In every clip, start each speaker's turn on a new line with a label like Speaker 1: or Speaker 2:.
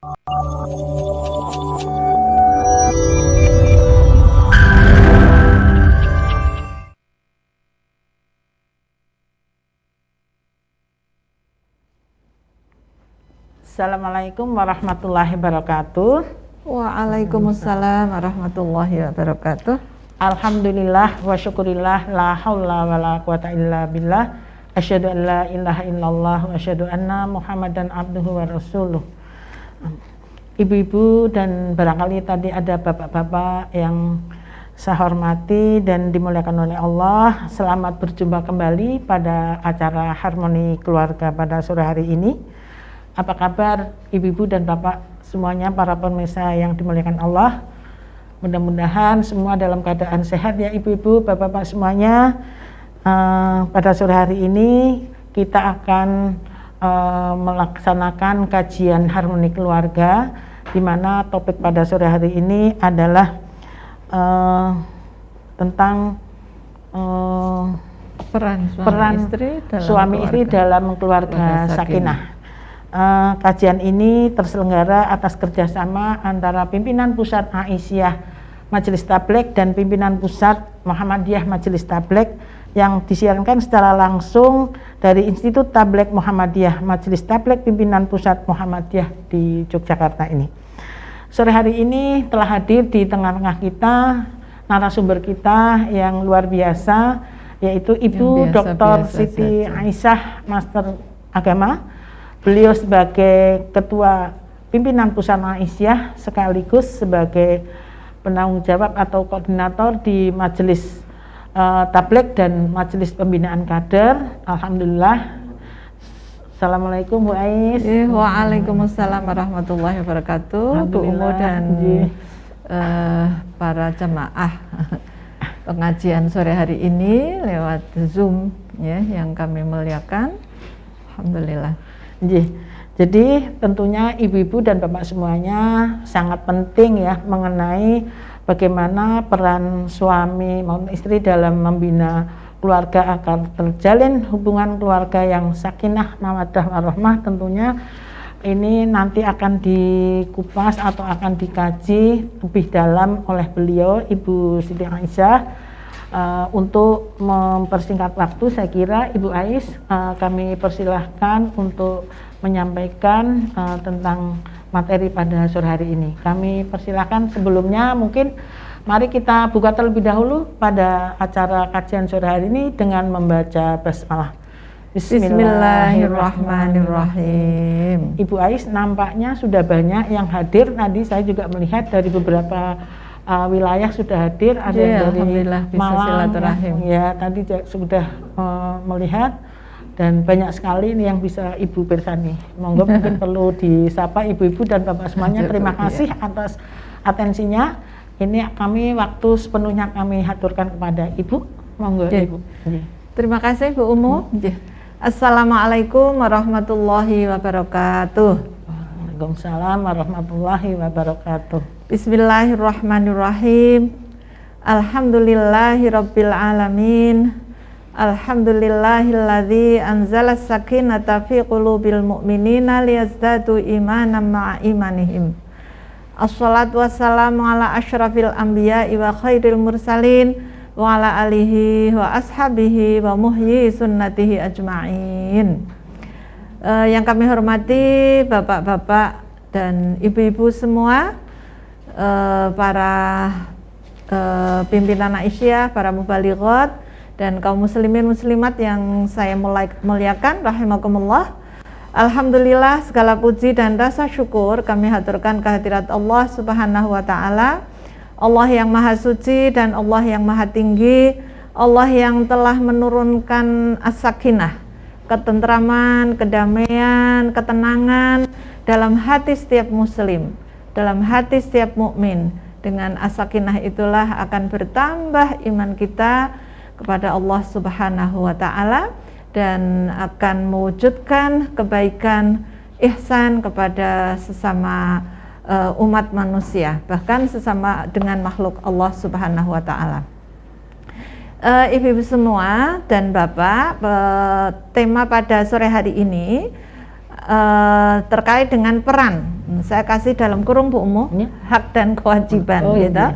Speaker 1: Assalamualaikum warahmatullahi wabarakatuh.
Speaker 2: Waalaikumsalam warahmatullahi wabarakatuh.
Speaker 1: Alhamdulillah wa syukurillah, la haula wa la quwata illa billah. Asyhadu an la ilaha illallah wa asyhadu anna Muhammadan abduhu wa rasuluh. Ibu-ibu dan barangkali tadi ada bapak-bapak yang saya hormati dan dimuliakan oleh Allah. Selamat berjumpa kembali pada acara Harmoni Keluarga pada sore hari ini. Apa kabar ibu-ibu dan bapak semuanya, para pemirsa yang dimuliakan Allah? Mudah-mudahan semua dalam keadaan sehat ya ibu-ibu, bapak-bapak semuanya. Pada sore hari ini kita akan melaksanakan kajian Harmoni Keluarga, di mana topik pada sore hari ini adalah tentang
Speaker 2: Peran
Speaker 1: suami istri dalam keluarga sakinah. Kajian ini terselenggara atas kerjasama antara Pimpinan Pusat Aisyah Majelis Tabligh dan Pimpinan Pusat Muhammadiyah Majelis Tabligh, yang disiarkan secara langsung dari Institut Tabligh Muhammadiyah Majelis Tabligh Pimpinan Pusat Muhammadiyah di Yogyakarta ini. Sore hari ini telah hadir di tengah-tengah kita narasumber kita yang luar biasa, yaitu Ibu Dr. Siti Aisyah, Master Agama. Beliau sebagai Ketua Pimpinan Pusat Aisyah sekaligus sebagai penanggung jawab atau koordinator di Majelis Tabligh dan Majelis Pembinaan Kader. Alhamdulillah. Assalamualaikum Bu Ais.
Speaker 2: Waalaikumsalam warahmatullahi wabarakatuh. Bu Umu dan para jemaah pengajian sore hari ini lewat Zoom ya, yang kami muliakan. Alhamdulillah.
Speaker 1: Jadi tentunya ibu-ibu dan bapak semuanya sangat penting ya mengenai bagaimana peran suami maupun istri dalam membina keluarga agar terjalin hubungan keluarga yang sakinah, mawaddah, warahmah. Tentunya ini nanti akan dikupas atau akan dikaji lebih dalam oleh beliau Ibu Siti Aisyah. Untuk mempersingkat waktu, saya kira Ibu Ais kami persilahkan untuk menyampaikan tentang materi pada sore hari ini. Kami persilahkan. Sebelumnya mungkin mari kita buka terlebih dahulu pada acara kajian sore hari ini dengan membaca basmalah.
Speaker 2: Bismillahirrahmanirrahim.
Speaker 1: Ibu Ais, nampaknya sudah banyak yang hadir. Tadi saya juga melihat dari beberapa wilayah sudah hadir, ada yang dari Malang ya, tadi sudah melihat, dan banyak sekali ini yang bisa Ibu bersani. Monggo mungkin perlu disapa ibu-ibu dan bapak semuanya. Terima kasih atas atensinya. Ini kami waktu sepenuhnya kami haturkan kepada Ibu. Monggo Ibu.
Speaker 2: Terima kasih Bu Umu. Assalamualaikum warahmatullahi wabarakatuh.
Speaker 1: Waalaikumsalam warahmatullahi wabarakatuh.
Speaker 2: Bismillahirrahmanirrahim. Alhamdulillahirabbil alamin. Alhamdulillahilladzi anzala sakinata fi qulubil mu'minina liyazdadu imanan ma'a imanihim. Assalatu wassalamu ala asyrafil anbiya'i wa khairil mursalin wa ala alihi wa ashabihi wa muhyi sunnatihi ajma'in. Yang kami hormati bapak-bapak dan ibu-ibu semua, para pimpinan Aisyah, para mubalighat dan kaum muslimin muslimat yang saya muliakan rahimakumullah. Alhamdulillah, segala puji dan rasa syukur kami haturkan kehadirat Allah Subhanahu wa taala, Allah yang maha suci dan Allah yang maha tinggi, Allah yang telah menurunkan as-sakinah, ketentraman, kedamaian, ketenangan dalam hati setiap muslim, dalam hati setiap mukmin. Dengan as-sakinah itulah akan bertambah iman kita kepada Allah Subhanahu wa taala dan akan mewujudkan kebaikan, ihsan kepada sesama umat manusia, bahkan sesama dengan makhluk Allah Subhanahu wa taala. Ibu-ibu semua dan Bapak, tema pada sore hari ini terkait dengan peran Saya kasih dalam kurung Bu Umu, hak dan kewajiban gitu. Iya.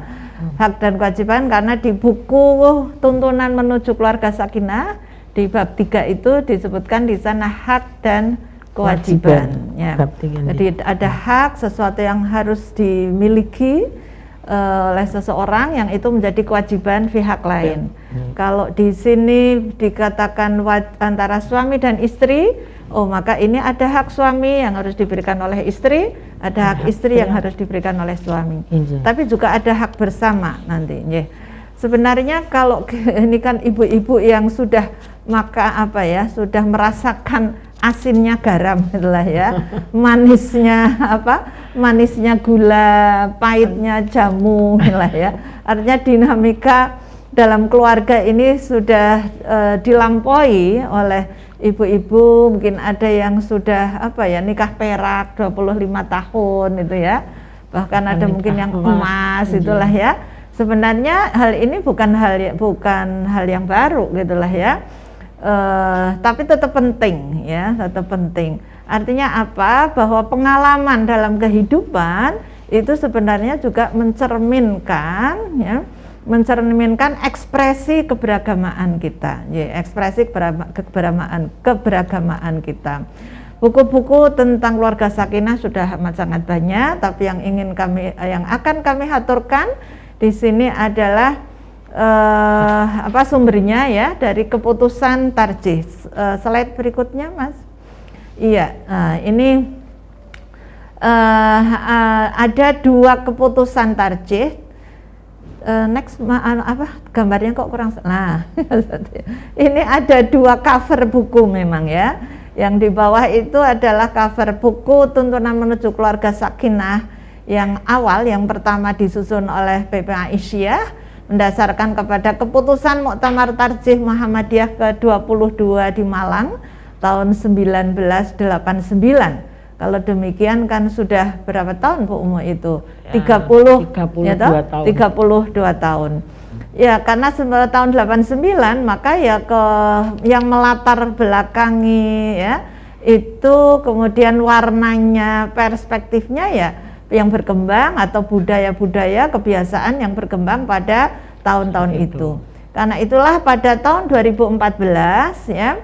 Speaker 2: Hak dan kewajiban, karena di buku tuntunan menuju keluarga sakinah di bab 3 itu disebutkan di sana hak dan kewajiban. Ya. Jadi ada hak, sesuatu yang harus dimiliki oleh seseorang yang itu menjadi kewajiban pihak lain. Kalau di sini dikatakan antara suami dan istri, oh maka ini ada hak suami yang harus diberikan oleh istri, ada hak istri yang harus diberikan oleh suami. Tapi juga ada hak bersama nanti. Sebenarnya kalau ini kan ibu-ibu yang sudah sudah merasakan asinnya garam itulah ya, manisnya gula, pahitnya jamu itulah ya. Artinya dinamika dalam keluarga ini sudah dilampaui oleh ibu-ibu. Mungkin ada yang sudah nikah perak 25 tahun itu ya, bahkan ada mungkin yang emas itulah ya. Sebenarnya hal ini bukan hal yang baru gitulah ya. Tapi tetap penting ya, tetap penting. Artinya apa? Bahwa pengalaman dalam kehidupan itu sebenarnya juga mencerminkan ekspresi keberagamaan kita, ekspresi keberagamaan kita. Buku-buku tentang keluarga sakinah sudah sangat banyak, tapi yang akan kami haturkan di sini adalah sumbernya ya, dari keputusan tarjih. Slide berikutnya Mas. Iya, ini ada 2 keputusan tarjih. Next gambarnya kok kurang. Nah, ini ada 2 cover buku memang ya. Yang di bawah itu adalah cover buku tuntunan menuju keluarga sakinah yang awal, yang pertama disusun oleh PP Aisyah mendasarkan kepada keputusan Muktamar Tarjih Muhammadiyah ke-22 di Malang tahun 1989. Kalau demikian kan sudah berapa tahun Bu Umu itu? 32 tahun. Ya, karena tahun 89 maka ya yang melatar belakangi ya itu kemudian warnanya, perspektifnya ya yang berkembang atau budaya-budaya kebiasaan yang berkembang pada tahun-tahun itu. Karena itulah pada tahun 2014 ya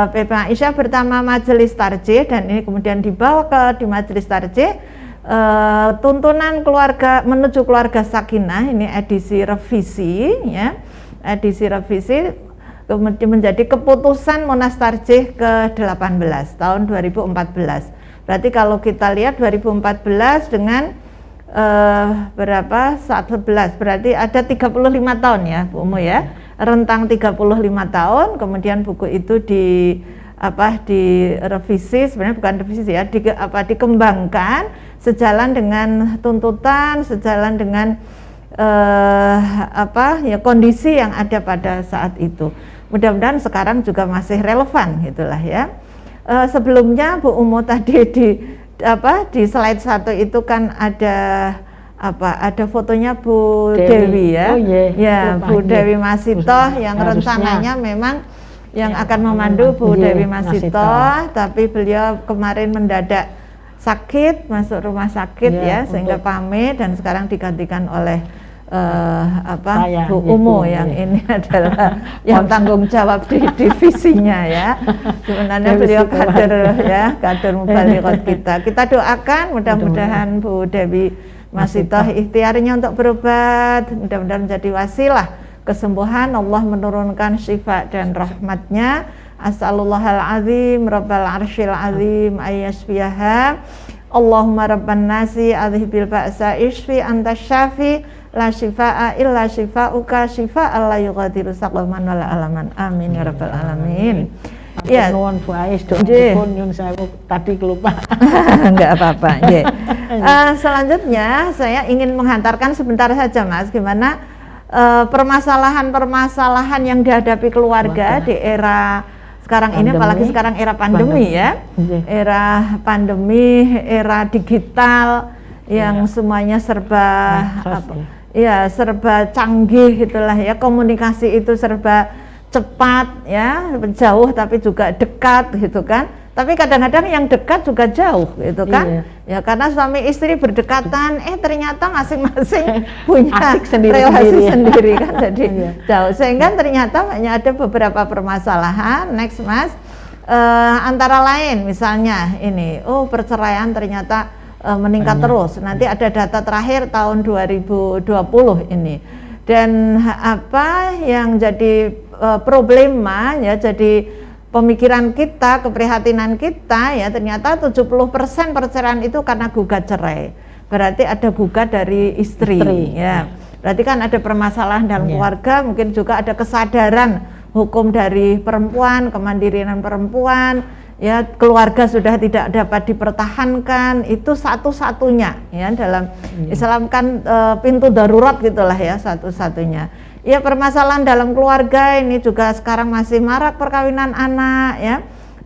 Speaker 2: PP Aisyah bersama Majelis Tarjih, dan ini kemudian dibawa di Majelis Tarjih, tuntunan keluarga menuju keluarga sakinah, ini edisi revisi ya, edisi revisi kemudian menjadi keputusan Munas Tarjih ke-18 tahun 2014. Berarti kalau kita lihat 2014 dengan berapa? 11, berarti ada 35 tahun ya Bu Umu ya. Rentang 35 tahun, kemudian buku itu direvisi, sebenarnya bukan revisi ya, dikembangkan sejalan dengan tuntutan, sejalan dengan kondisi yang ada pada saat itu. Mudah-mudahan sekarang juga masih relevan gitulah ya. Sebelumnya Bu Umu tadi di slide 1 itu kan ada fotonya Bu Dewi ya. Bu Dewi Masitoh yang rencananya memang yang akan memandu Bu Dewi Masitoh, tapi beliau kemarin mendadak sakit, masuk rumah sakit ya, sehingga pamit dan sekarang digantikan oleh Bu Umu yang ini adalah yang tanggung jawab di divisinya ya. Sebenarnya beliau kader mubalighot kita. Kita doakan mudah-mudahan Bu Dewi Masitoh ikhtiarnya untuk berobat, mudah-mudahan menjadi wasilah kesembuhan. Allah menurunkan syifa dan rahmatnya. As'alullahal azim rabbal arsyil azim ayyashfiyaha. Allahumma rabban nasi adhibil ba'sa ishfi anta syafi la syifaa illa syifauka syifaan la yughadiru saqaman wala alaman. Amin ya rabbal alamin.
Speaker 1: Ya, nuwun Bu Ais, doaipun nyun sewu tadi kelupaan.
Speaker 2: Enggak apa-apa, nggih. Selanjutnya saya ingin menghantarkan sebentar saja Mas, gimana permasalahan-permasalahan yang dihadapi keluarga di era sekarang ini, apalagi sekarang era pandemi ya. Era pandemi, era digital yang semuanya serba serba canggih gitulah ya, komunikasi itu serba cepat ya, jauh tapi juga dekat gitu kan, Tapi kadang-kadang yang dekat juga jauh gitu kan.
Speaker 1: Iya.
Speaker 2: Ya karena suami istri berdekatan, ternyata masing-masing punya
Speaker 1: Asik
Speaker 2: relasi
Speaker 1: sendiri-sendiri.
Speaker 2: sendiri kan, jadi
Speaker 1: Iya.
Speaker 2: jauh. Sehingga ternyata ada beberapa permasalahan. Next Mas, antara lain misalnya ini, perceraian ternyata meningkat terus. Nanti ada data terakhir tahun 2020 ini. Dan apa yang jadi problema ya, jadi pemikiran kita, keprihatinan kita ya, ternyata 70% perceraian itu karena gugat cerai. Berarti ada gugat dari istri. Ya. Berarti kan ada permasalahan dalam keluarga, mungkin juga ada kesadaran hukum dari perempuan, kemandirian perempuan, ya, keluarga sudah tidak dapat dipertahankan, itu satu-satunya ya dalam Islam kan pintu darurat gitulah ya, satu-satunya. Ya, permasalahan dalam keluarga ini juga sekarang masih marak perkawinan anak ya,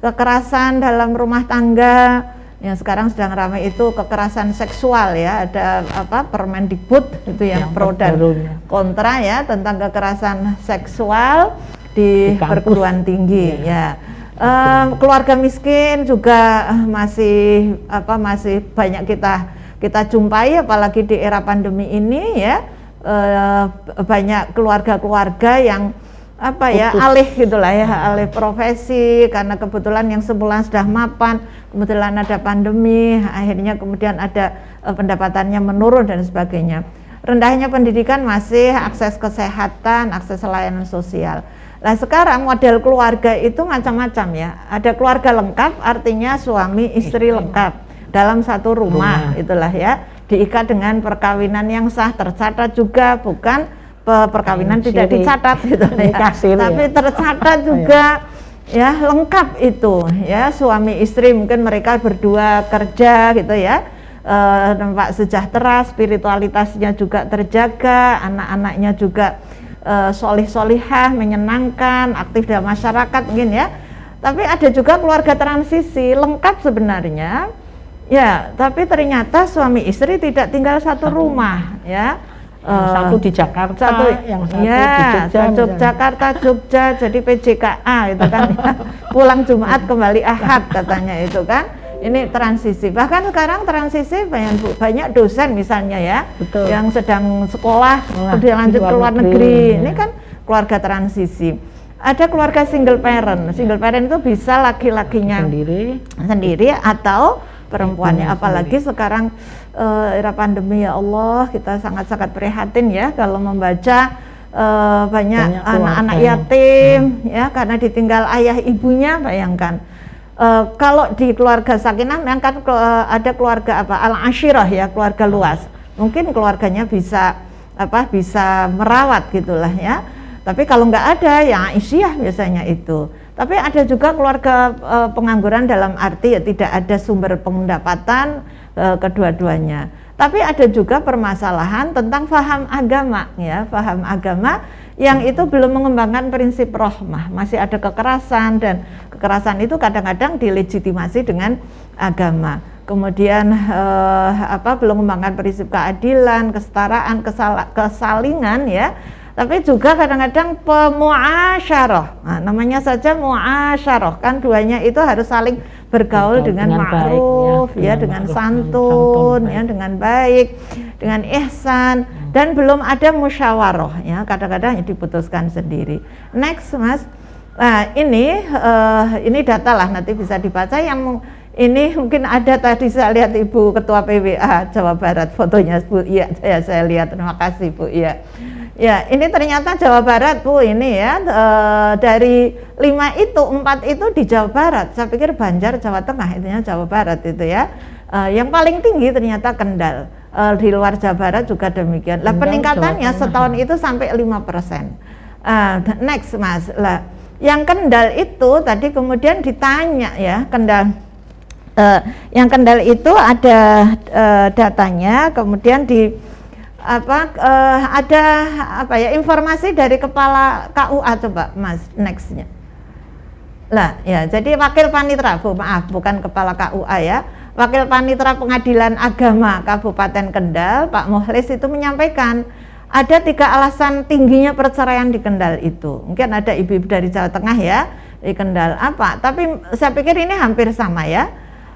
Speaker 2: kekerasan dalam rumah tangga. Yang sekarang sedang ramai itu kekerasan seksual ya, ada Permendikbud itu yang pro dan kontra ya tentang kekerasan seksual di perguruan tinggi ya. Keluarga miskin juga masih banyak kita jumpai, apalagi di era pandemi ini ya. Banyak keluarga-keluarga yang alih gitulah ya, alih profesi karena kebetulan yang sebulan sudah mapan, kebetulan ada pandemi, akhirnya kemudian ada pendapatannya menurun dan sebagainya. Rendahnya pendidikan, masih akses kesehatan, akses layanan sosial. Nah sekarang model keluarga itu macam-macam ya. Ada keluarga lengkap, artinya suami istri lengkap dalam satu rumah, itulah ya. Diikat dengan perkawinan yang sah, tercatat juga, bukan perkawinan tidak dicatat gitu ya. Tapi tercatat juga ya, lengkap itu ya, suami istri, mungkin mereka berdua kerja gitu ya. Nampak sejahtera, spiritualitasnya juga terjaga, anak-anaknya juga solih-solihah, menyenangkan, aktif dalam masyarakat mungkin ya. Tapi ada juga keluarga transisi, lengkap sebenarnya ya, tapi ternyata suami istri tidak tinggal satu rumah ya.
Speaker 1: Satu di Jakarta, yang satu
Speaker 2: ya,
Speaker 1: di Jogja,
Speaker 2: Jakarta, Jogja, jadi PJKA itu kan ya. Pulang Jumat kembali Ahad katanya itu kan. Ini transisi, bahkan sekarang transisi banyak dosen misalnya ya.
Speaker 1: Betul.
Speaker 2: Yang sedang sekolah kemudian lanjut ke luar negeri. Ini kan keluarga transisi. Ada keluarga single parent itu bisa laki-lakinya sendiri atau perempuannya, apalagi sekarang era pandemi ya Allah, kita sangat-sangat prihatin ya kalau membaca banyak anak-anak yatim ya karena ditinggal ayah ibunya. Bayangkan kalau di keluarga sakinah kan ada keluarga al-ashirah ya, keluarga luas, mungkin keluarganya bisa merawat gitulah ya. Tapi kalau nggak ada ya aisyah biasanya itu. Tapi ada juga keluarga pengangguran dalam arti ya tidak ada sumber pendapatan kedua-duanya. Tapi ada juga permasalahan tentang faham agama ya, faham agama yang itu belum mengembangkan prinsip rahmah, masih ada kekerasan, dan kekerasan itu kadang-kadang dilegitimasi dengan agama. Kemudian belum mengembangkan prinsip keadilan, kesetaraan, kesalingan ya. Tapi juga kadang-kadang pemuasyarah. Nah, namanya saja muasyarah, kan duanya itu harus saling bergaul dengan ma'ruf ya, dengan santun ya, dengan baik, dengan ihsan, dan belum ada musyawarah ya, kadang-kadang diputuskan sendiri. Next Mas. Nah, ini data lah, nanti bisa dibaca. Yang ini mungkin ada tadi saya lihat Ibu Ketua PWA Jawa Barat fotonya Bu. Iya, saya lihat. Terima kasih Bu. Iya. Ya, ini ternyata Jawa Barat Bu, ini ya, dari 4 itu di Jawa Barat. Saya pikir Banjar Jawa Tengah, intinya Jawa Barat itu ya. Yang paling tinggi ternyata Kendal. Di luar Jawa Barat juga demikian. Lah peningkatannya setahun itu sampai 5%. Next Mas. Lah, yang Kendal itu tadi kemudian ditanya ya, Kendal. Yang Kendal itu ada datanya, kemudian ada informasi dari kepala KUA, coba Mas nextnya lah ya. Jadi wakil panitera bukan kepala KUA ya, wakil panitera Pengadilan Agama Kabupaten Kendal Pak Muhlis itu menyampaikan ada 3 alasan tingginya perceraian di Kendal itu. Mungkin ada ibu-ibu dari Jawa Tengah ya Kendal apa? Tapi saya pikir ini hampir sama ya.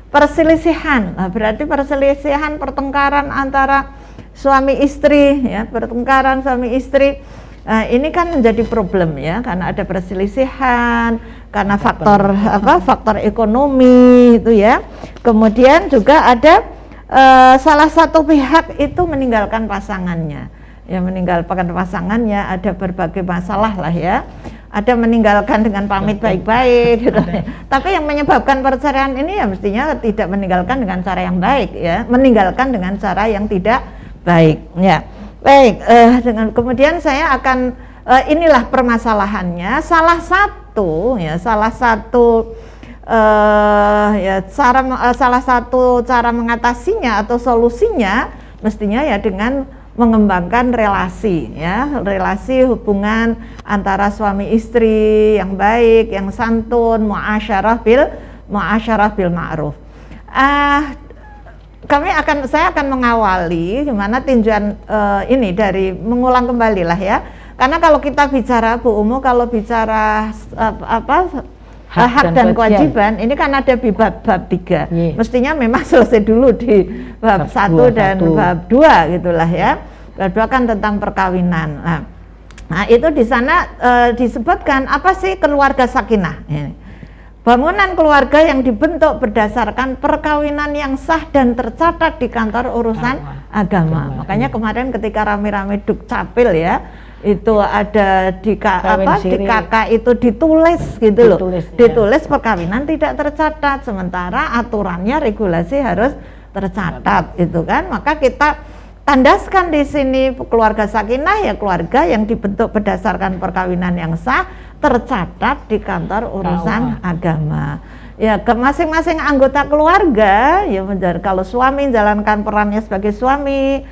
Speaker 2: Perselisihan, nah, berarti perselisihan, pertengkaran antara suami istri, ya, pertengkaran suami istri. Ini kan menjadi problem ya, karena ada perselisihan, karena faktor ekonomi itu ya. Kemudian juga ada salah satu pihak itu meninggalkan pasangannya. Ya, meninggalkan pasangannya, ada berbagai masalah lah ya. Ada meninggalkan dengan pamit baik-baik gitu. Tapi yang menyebabkan perceraian ini ya mestinya tidak meninggalkan dengan cara yang baik ya, meninggalkan dengan cara yang tidak baik ya. Baik, kemudian saya akan inilah permasalahannya. Salah satu cara mengatasinya atau solusinya mestinya ya dengan mengembangkan relasi ya, relasi hubungan antara suami istri yang baik, yang santun, muasyarah bil ma'ruf. Saya akan mengawali gimana tinjauan ini dari mengulang kembali lah ya. Karena kalau kita bicara Bu Umu, kalau bicara hak dan kewajiban, ini kan ada di bab 3. Mestinya memang selesai dulu di bab 1 dan bab 2 gitulah ya. Bab 2 kan tentang perkawinan. Nah, itu di sana disebutkan apa sih keluarga sakinah. Bangunan keluarga yang dibentuk berdasarkan perkawinan yang sah dan tercatat di kantor urusan agama. Makanya kemarin ketika rame-rame Dukcapil ya, itu ada di KK itu ditulis gitu loh. Ditulis perkawinan tidak tercatat, sementara aturannya regulasi harus tercatat itu kan. Maka kita tandaskan di sini keluarga sakinah ya keluarga yang dibentuk berdasarkan perkawinan yang sah, tercatat di kantor urusan agama. Ya, ke masing-masing anggota keluarga ya kalau suami menjalankan perannya sebagai suami,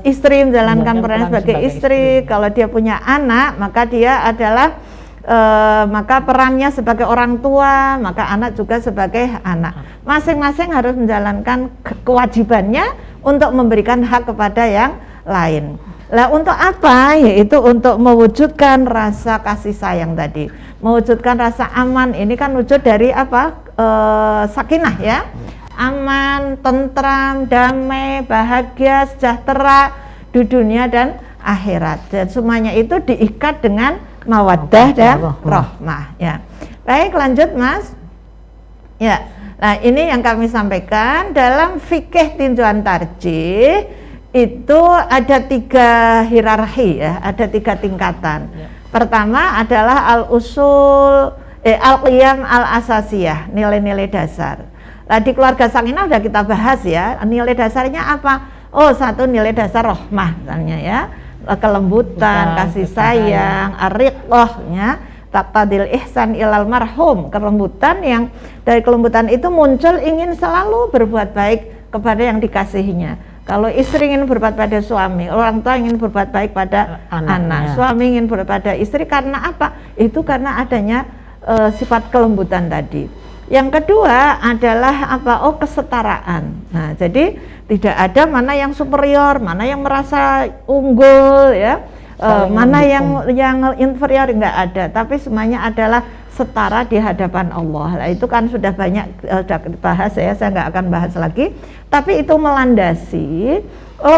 Speaker 2: istri menjalankan perannya sebagai istri. Kalau dia punya anak, maka dia adalah maka perannya sebagai orang tua, maka anak juga sebagai anak. Masing-masing harus menjalankan kewajibannya untuk memberikan hak kepada yang lain. Lah untuk apa? Yaitu untuk mewujudkan rasa kasih sayang tadi, mewujudkan rasa aman. Ini kan wujud dari apa? Sakinah ya, aman, tentram, damai, bahagia, sejahtera di dunia dan akhirat. Dan semuanya itu diikat dengan mawaddah dan rahmah ya. Baik, lanjut Mas. Ya. Nah, ini yang kami sampaikan dalam fikih tinjauan tarjih itu ada 3 hierarki ya, ada 3 tingkatan. Pertama adalah al-qiyam al-asasiyah, nilai-nilai dasar. Nah, di keluarga sakinah sudah kita bahas ya, nilai dasarnya apa? Oh, satu nilai dasar rahmah misalnya ya, kelembutan, kasih sayang, ar-riqah, taqtadil ihsan ilal marhum, kelembutan yang dari kelembutan itu muncul ingin selalu berbuat baik kepada yang dikasihinya. Kalau istri ingin berbuat pada suami, orang tua ingin berbuat baik pada anak, suami ingin berbuat pada istri, karena apa? Itu karena adanya sifat kelembutan tadi. Yang kedua adalah apa? Oh, kesetaraan. Nah, jadi tidak ada mana yang superior, mana yang merasa unggul ya. Mana yang inferior, enggak ada, tapi semuanya adalah setara di hadapan Allah. Nah, itu kan sudah banyak sudah dibahas ya, saya nggak akan bahas lagi. Tapi itu melandasi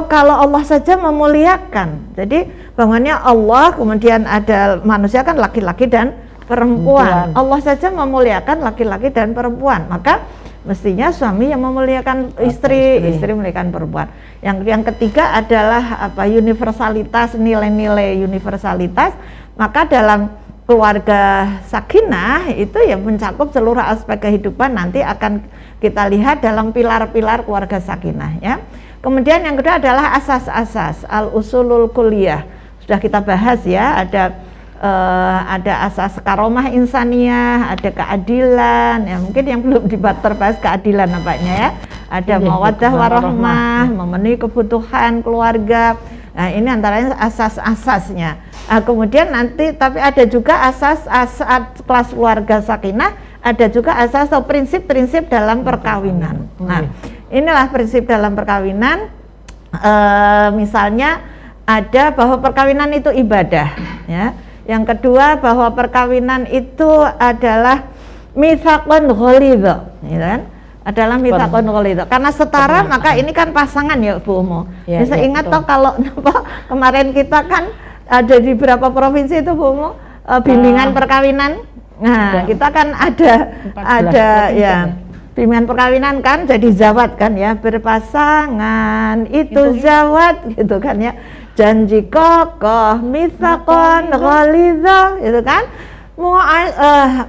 Speaker 2: kalau Allah saja memuliakan. Jadi bangunnya Allah, kemudian ada manusia kan laki-laki dan perempuan. Allah saja memuliakan laki-laki dan perempuan. Maka mestinya suami yang memuliakan istri memuliakan perempuan. Yang ketiga adalah apa? Universalitas, nilai-nilai universalitas. Maka dalam keluarga sakinah itu ya mencakup seluruh aspek kehidupan, nanti akan kita lihat dalam pilar-pilar keluarga sakinah ya. Kemudian yang kedua adalah asas-asas al-usulul kulliyah. Sudah kita bahas ya, ada asas karomah insaniyah, ada keadilan, ya mungkin yang belum terbahas keadilan nampaknya ya. Ada mawaddah warahmah, memenuhi kebutuhan keluarga. Nah, ini antaranya asas-asasnya. Nah, kemudian nanti tapi ada juga asas kelas keluarga sakinah, ada juga asas atau prinsip-prinsip dalam perkawinan. Nah, inilah prinsip dalam perkawinan. Misalnya ada bahwa perkawinan itu ibadah ya. Yang kedua, bahwa perkawinan itu adalah mitsaqun ghalidz, gitu kan? Adalah mitsaqun ghalidz. Karena setara, maka ini kan pasangan ya Bu Umu.
Speaker 1: Ya,
Speaker 2: Bisa
Speaker 1: ya,
Speaker 2: ingat
Speaker 1: betul.
Speaker 2: toh kalau kemarin kita kan ada di beberapa provinsi itu Bu Umu, bimbingan perkawinan. Nah, kita kan ada ya bimbingan perkawinan kan, jadi zawat kan ya, berpasangan itu zawat gitu kan ya, janji kokoh mitsaqan ghalidza itu kan,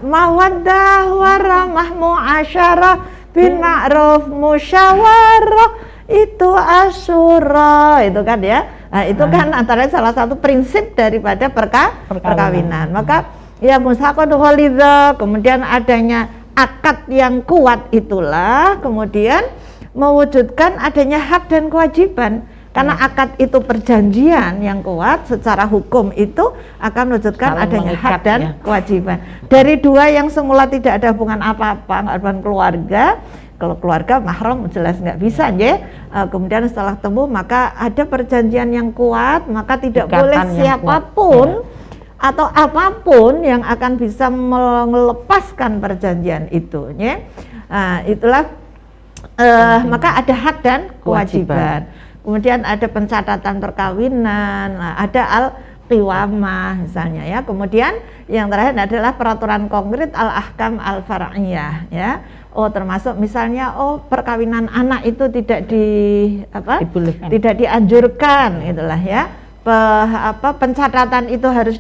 Speaker 2: mawaddah warahmah muasyarah bin ma'ruf musyawarah itu asyura itu kan ya. Nah, itu kan antara salah satu prinsip daripada perkawinan. Maka ya mitsaqan ghalidza, kemudian adanya akad yang kuat itulah kemudian mewujudkan adanya hak dan kewajiban. Karena akad itu perjanjian yang kuat, secara hukum itu akan mewujudkan adanya hak dan kewajiban. Dari dua yang semula tidak ada hubungan apa-apa, nggak ada keluarga, kalau keluarga mahram jelas nggak bisa ya. Kemudian setelah temu maka ada perjanjian yang kuat, maka tidak boleh siapapun atau apapun yang akan bisa melepaskan perjanjian itu ya. Itulah maka ada hak dan kewajiban. Kemudian ada pencatatan perkawinan, ada al-qiwamah misalnya ya. Kemudian yang terakhir adalah peraturan konkret al-ahkam al-far'iyah ya. Termasuk misalnya perkawinan anak itu tidak tidak dianjurkan itulah ya. Pencatatan itu harus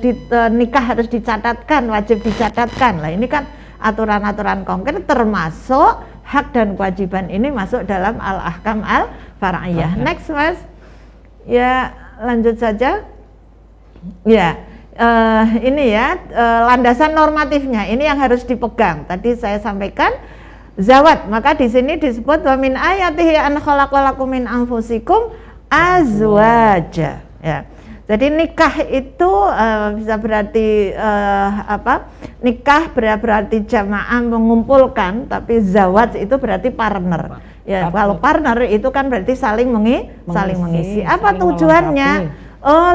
Speaker 2: nikah harus dicatatkan, wajib dicatatkan. Lah ini kan aturan-aturan konkret, termasuk hak dan kewajiban ini masuk dalam al-ahkam al-far'iyah. Next Mas. Ya, lanjut saja. Ya, ini ya landasan normatifnya. Ini yang harus dipegang. Tadi saya sampaikan zawat. Maka di sini disebut wa min ayatihi an khalaqalakum min anfusikum azwaja. Ya. Jadi nikah itu bisa berarti nikah berarti jamaah mengumpulkan, tapi zawat itu berarti partner. Ya, kalau partner itu kan berarti saling mengisi. Apa tujuannya?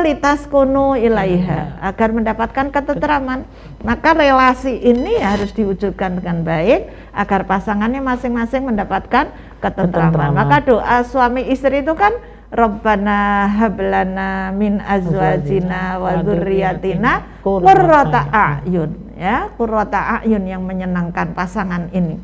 Speaker 2: Litaskunu ilaiha, agar mendapatkan ketentraman. Maka relasi ini harus diwujudkan dengan baik agar pasangannya masing-masing mendapatkan ketentraman. Maka doa suami istri itu kan Rabbana hablana min azwajina wa dzurriyyatina qurrata a'yun ya, qurrata a'yun yang menyenangkan pasangan ini.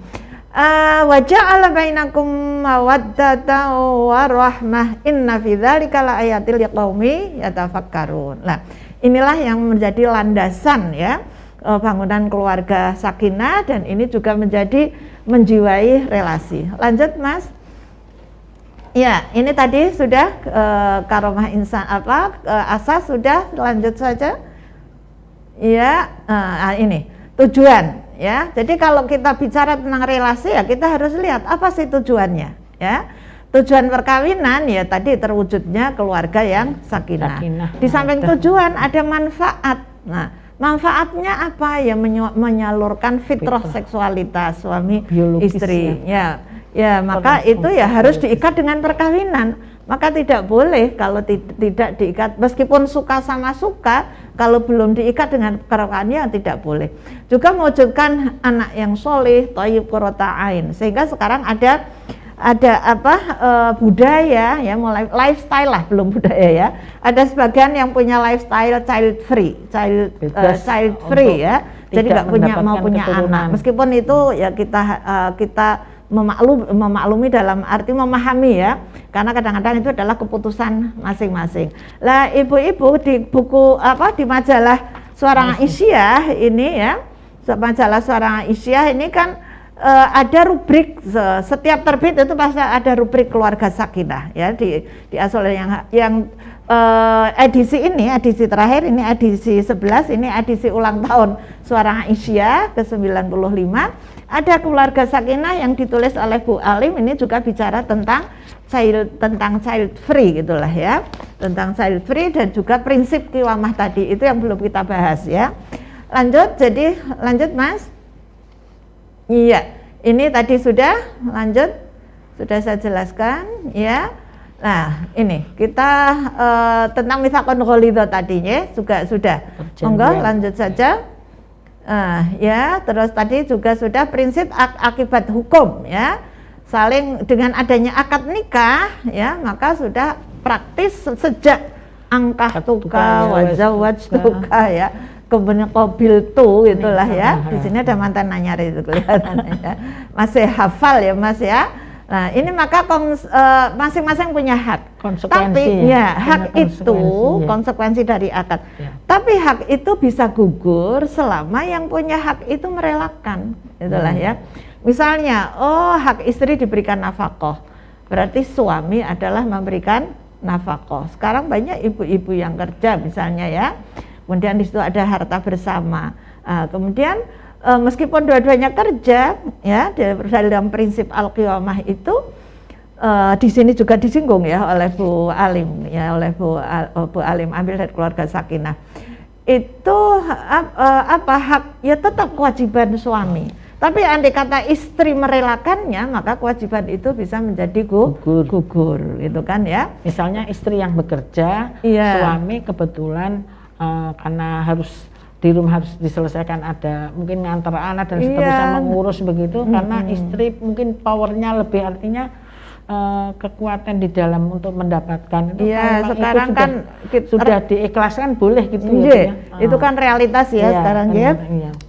Speaker 2: Wa ja'ala bainakum mawaddatan wa rahmah inna fi dzalika laayatil liqaumi yatafakkarun. Nah, inilah yang menjadi landasan ya bangunan keluarga sakinah, dan ini juga menjadi menjiwai relasi. Lanjut Mas. Ya, ini tadi sudah karomah insan asas sudah, lanjut saja. Ya, ini tujuan ya. Jadi kalau kita bicara tentang relasi ya kita harus lihat apa sih tujuannya ya. Tujuan perkawinan ya tadi terwujudnya keluarga yang sakinah. Di samping tujuan ada manfaat. Nah, manfaatnya apa ya? Menyalurkan fitrah seksualitas suami istri ya. Ya, maka itu ya harus diikat dengan perkawinan. Maka tidak boleh kalau tidak diikat, meskipun suka sama suka, kalau belum diikat dengan perkawinan tidak boleh. Juga mewujudkan anak yang soleh, thayyib qurrata ain. Sehingga sekarang ada budaya ya, mulai lifestyle lah, belum budaya ya. Ada sebagian yang punya lifestyle child free ya. Jadi nggak mau punya anak. Meskipun itu ya kita memaklumi dalam arti memahami ya, karena kadang-kadang itu adalah keputusan masing-masing. Lah ibu-ibu di buku di majalah Suara Aisyah ini ya, majalah Suara Aisyah ini kan ada rubrik, setiap terbit itu pasti ada rubrik keluarga sakinah ya, di asal yang edisi ini, edisi terakhir ini edisi 11, ini edisi ulang tahun Suara Aisyah ke-95. Ada keluarga sakinah yang ditulis oleh Bu Alim, ini juga bicara tentang child free gitulah ya, tentang child free dan juga prinsip qiwamah tadi, itu yang belum kita bahas ya. Lanjut Mas. Iya, ini tadi sudah saya jelaskan ya. Nah, ini kita tentang mitsaqun ghalidha tadinya juga sudah. Monggo lanjut saja. Ya, terus tadi juga sudah prinsip akibat hukum ya. Saling dengan adanya akad nikah ya, maka sudah praktis sejak angkah tuka wazawaj tuka ya. Kemudian qabil tu itulah ya. Di sini ada mantan nanya itu kelihatan ya. Masih hafal ya Mas ya. Nah, ini maka masing-masing punya hak. Tapi ya hak itu konsekuensi dari akad. Ya. Tapi hak itu bisa gugur selama yang punya hak itu merelakan. Itulah ya. Misalnya, hak istri diberikan nafkah. Berarti suami adalah memberikan nafkah. Sekarang banyak ibu-ibu yang kerja misalnya ya. Kemudian di situ ada harta bersama. Kemudian meskipun dua-duanya kerja ya dalam prinsip al-qiyamah itu di sini juga disinggung ya oleh Bu Alim ya, oleh Bu Alim ambil dari keluarga Sakinah. Itu hak ya tetap kewajiban suami. Tapi andai kata istri merelakannya, maka kewajiban itu bisa menjadi gugur gitu kan ya.
Speaker 1: Misalnya istri yang bekerja, suami kebetulan karena harus di rumah harus diselesaikan, ada mungkin ngantar anak dan seterusnya, mengurus begitu, karena istri mungkin powernya lebih, artinya kekuatan di dalam untuk mendapatkan itu.
Speaker 2: Sekarang
Speaker 1: itu
Speaker 2: kan
Speaker 1: sudah diikhlaskan boleh gitu
Speaker 2: ya. Itu kan realitas ya sekarang ya.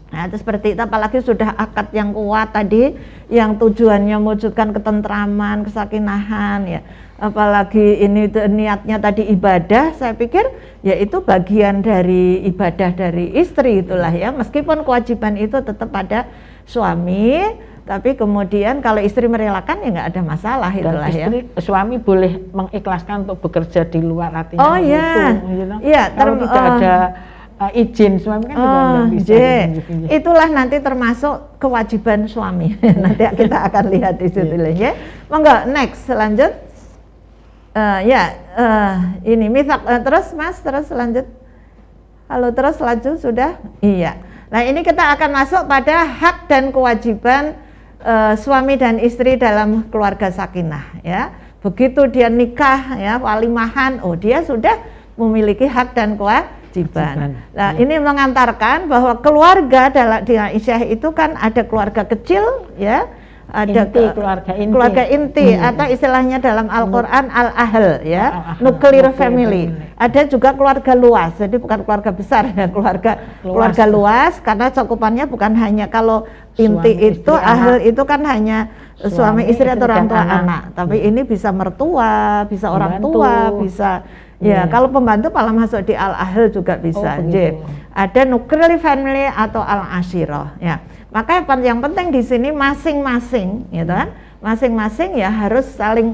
Speaker 2: Nah, itu seperti itu, apalagi sudah akad yang kuat tadi, yang tujuannya mewujudkan ketentraman, kesakinahan ya. Apalagi ini niatnya tadi ibadah, saya pikir ya itu bagian dari ibadah dari istri itulah ya. Meskipun kewajiban itu tetap pada suami, tapi kemudian kalau istri merelakan ya nggak ada masalah.
Speaker 1: Dan
Speaker 2: itulah
Speaker 1: istri,
Speaker 2: ya.
Speaker 1: Suami boleh mengikhlaskan untuk bekerja di luar, artinya
Speaker 2: kalau
Speaker 1: tidak ada izin suami kan juga nggak bisa.
Speaker 2: Itulah nanti termasuk kewajiban suami. Nanti kita akan lihat di situ ya. Monggo next lanjut. Ini mithaq terus Mas, terus lanjut. Halo, terus lanjut sudah? Iya. Nah, ini kita akan masuk pada hak dan kewajiban suami dan istri dalam keluarga sakinah ya. Begitu dia nikah ya, walimahan, dia sudah memiliki hak dan kewajiban. Nah, ini mengantarkan bahwa keluarga di Aisyah itu kan ada keluarga kecil ya, ada keluarga inti atau istilahnya dalam Al-Qur'an al-ahl ya, nuclear family. Ada juga keluarga luas, jadi bukan keluarga besar ya, keluarga luas karena cakupannya bukan hanya kalau inti suami, itu ahl itu kan hanya suami istri atau orang tua anak, tapi ini bisa mertua, bisa orang tua, bisa kalau pembantu malah masuk di al-ahl juga bisa. Ada nuclear family atau al-ashirah ya. Maka yang penting di sini masing-masing, gitu kan? Masing-masing ya harus saling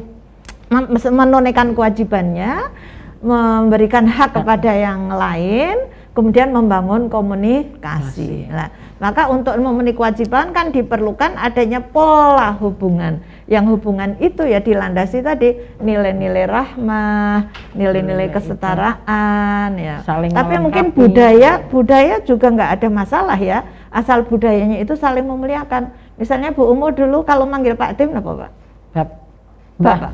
Speaker 2: menunaikan kewajibannya, memberikan hak kepada yang lain, kemudian membangun komunikasi. Nah, maka untuk memenuhi kewajiban kan diperlukan adanya pola hubungan. Yang hubungan itu ya dilandasi tadi nilai-nilai rahmah, nilai-nilai kesetaraan ya. Tapi mungkin budaya juga nggak ada masalah ya, asal budayanya itu saling memuliakan. Misalnya Bu Umu dulu kalau manggil Pak Tim apa Pak? Bapak.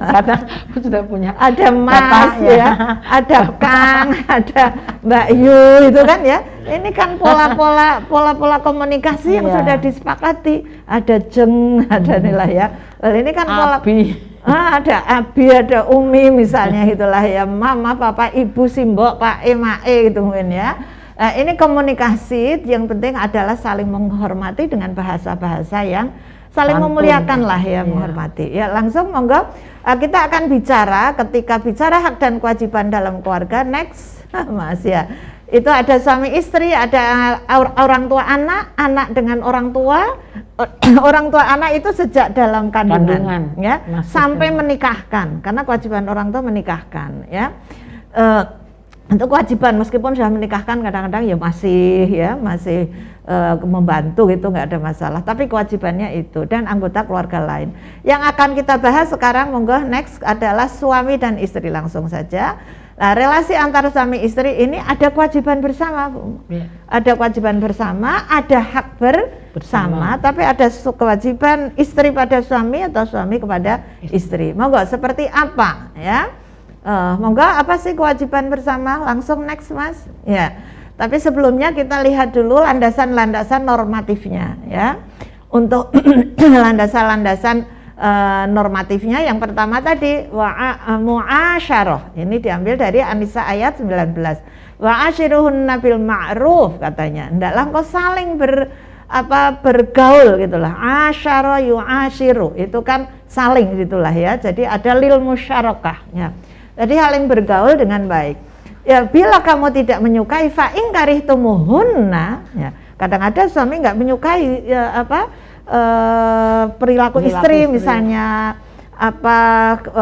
Speaker 1: Karena aku sudah punya
Speaker 2: ada Mas ya, ada Kang, ada Mbak Yu itu kan ya. Ini kan pola-pola komunikasi yang sudah disepakati. Ada Jeng, ada nilai ya. Ini kan
Speaker 1: Abi.
Speaker 2: Ada Abi, ada Umi misalnya itulah ya. Mama, Papa, Ibu, Simbok, Pak E, Ma E gitu mungkin ya. Nah, ini komunikasi yang penting adalah saling menghormati dengan bahasa-bahasa yang saling memuliakan lah ya, menghormati. Ya, langsung monggo kita akan bicara ketika bicara hak dan kewajiban dalam keluarga. Next, Mas ya. Itu ada suami istri, ada orang tua anak, anak dengan orang tua anak itu sejak dalam kandungan ya, sampai menikahkan. Karena kewajiban orang tua menikahkan ya. Untuk kewajiban meskipun sudah menikahkan kadang-kadang ya masih membantu gitu, nggak ada masalah, tapi kewajibannya itu dan anggota keluarga lain. Yang akan kita bahas sekarang monggo next adalah suami dan istri, langsung saja. Nah, relasi antara suami istri ini ada kewajiban bersama, Bu.
Speaker 1: Ya.
Speaker 2: Ada kewajiban bersama, ada hak bersama, tapi ada kewajiban istri pada suami atau suami kepada istri. Monggo seperti apa ya? Monggo apa sih kewajiban bersama? Langsung next Mas. Ya. Tapi sebelumnya kita lihat dulu landasan-landasan normatifnya ya. Untuk landasan-landasan normatifnya yang pertama tadi mu'asyarah. Ini diambil dari An-Nisa ayat 19. Wa'ashiruhunna bil ma'ruf katanya. Hendaklah engkau saling bergaul gitulah. Asyara yu'ashiru. Itu kan saling gitulah ya. Jadi ada lil musyarakah ya. Jadi saling bergaul dengan baik. Ya, bila kamu tidak menyukai fa in karihtumuhunna ya. Kadang-kadang suami enggak menyukai ya, perilaku istri misalnya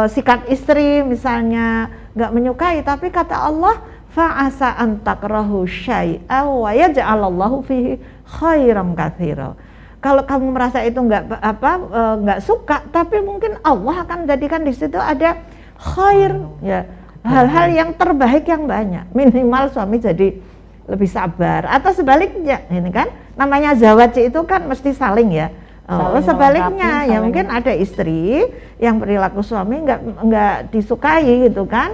Speaker 2: sikap istri misalnya nggak menyukai, tapi kata Allah fa'asa an takrahu syai'a wa yaj'alallahu fihi khairan katsira. Kalau kamu merasa itu nggak suka, tapi mungkin Allah akan jadikan di situ ada khair ya, hal-hal yang terbaik yang banyak. Minimal suami jadi lebih sabar, atau sebaliknya ini kan namanya zawaj itu kan mesti saling ya. Sebaliknya ya mungkin ada istri yang perilaku suami nggak disukai gitu kan.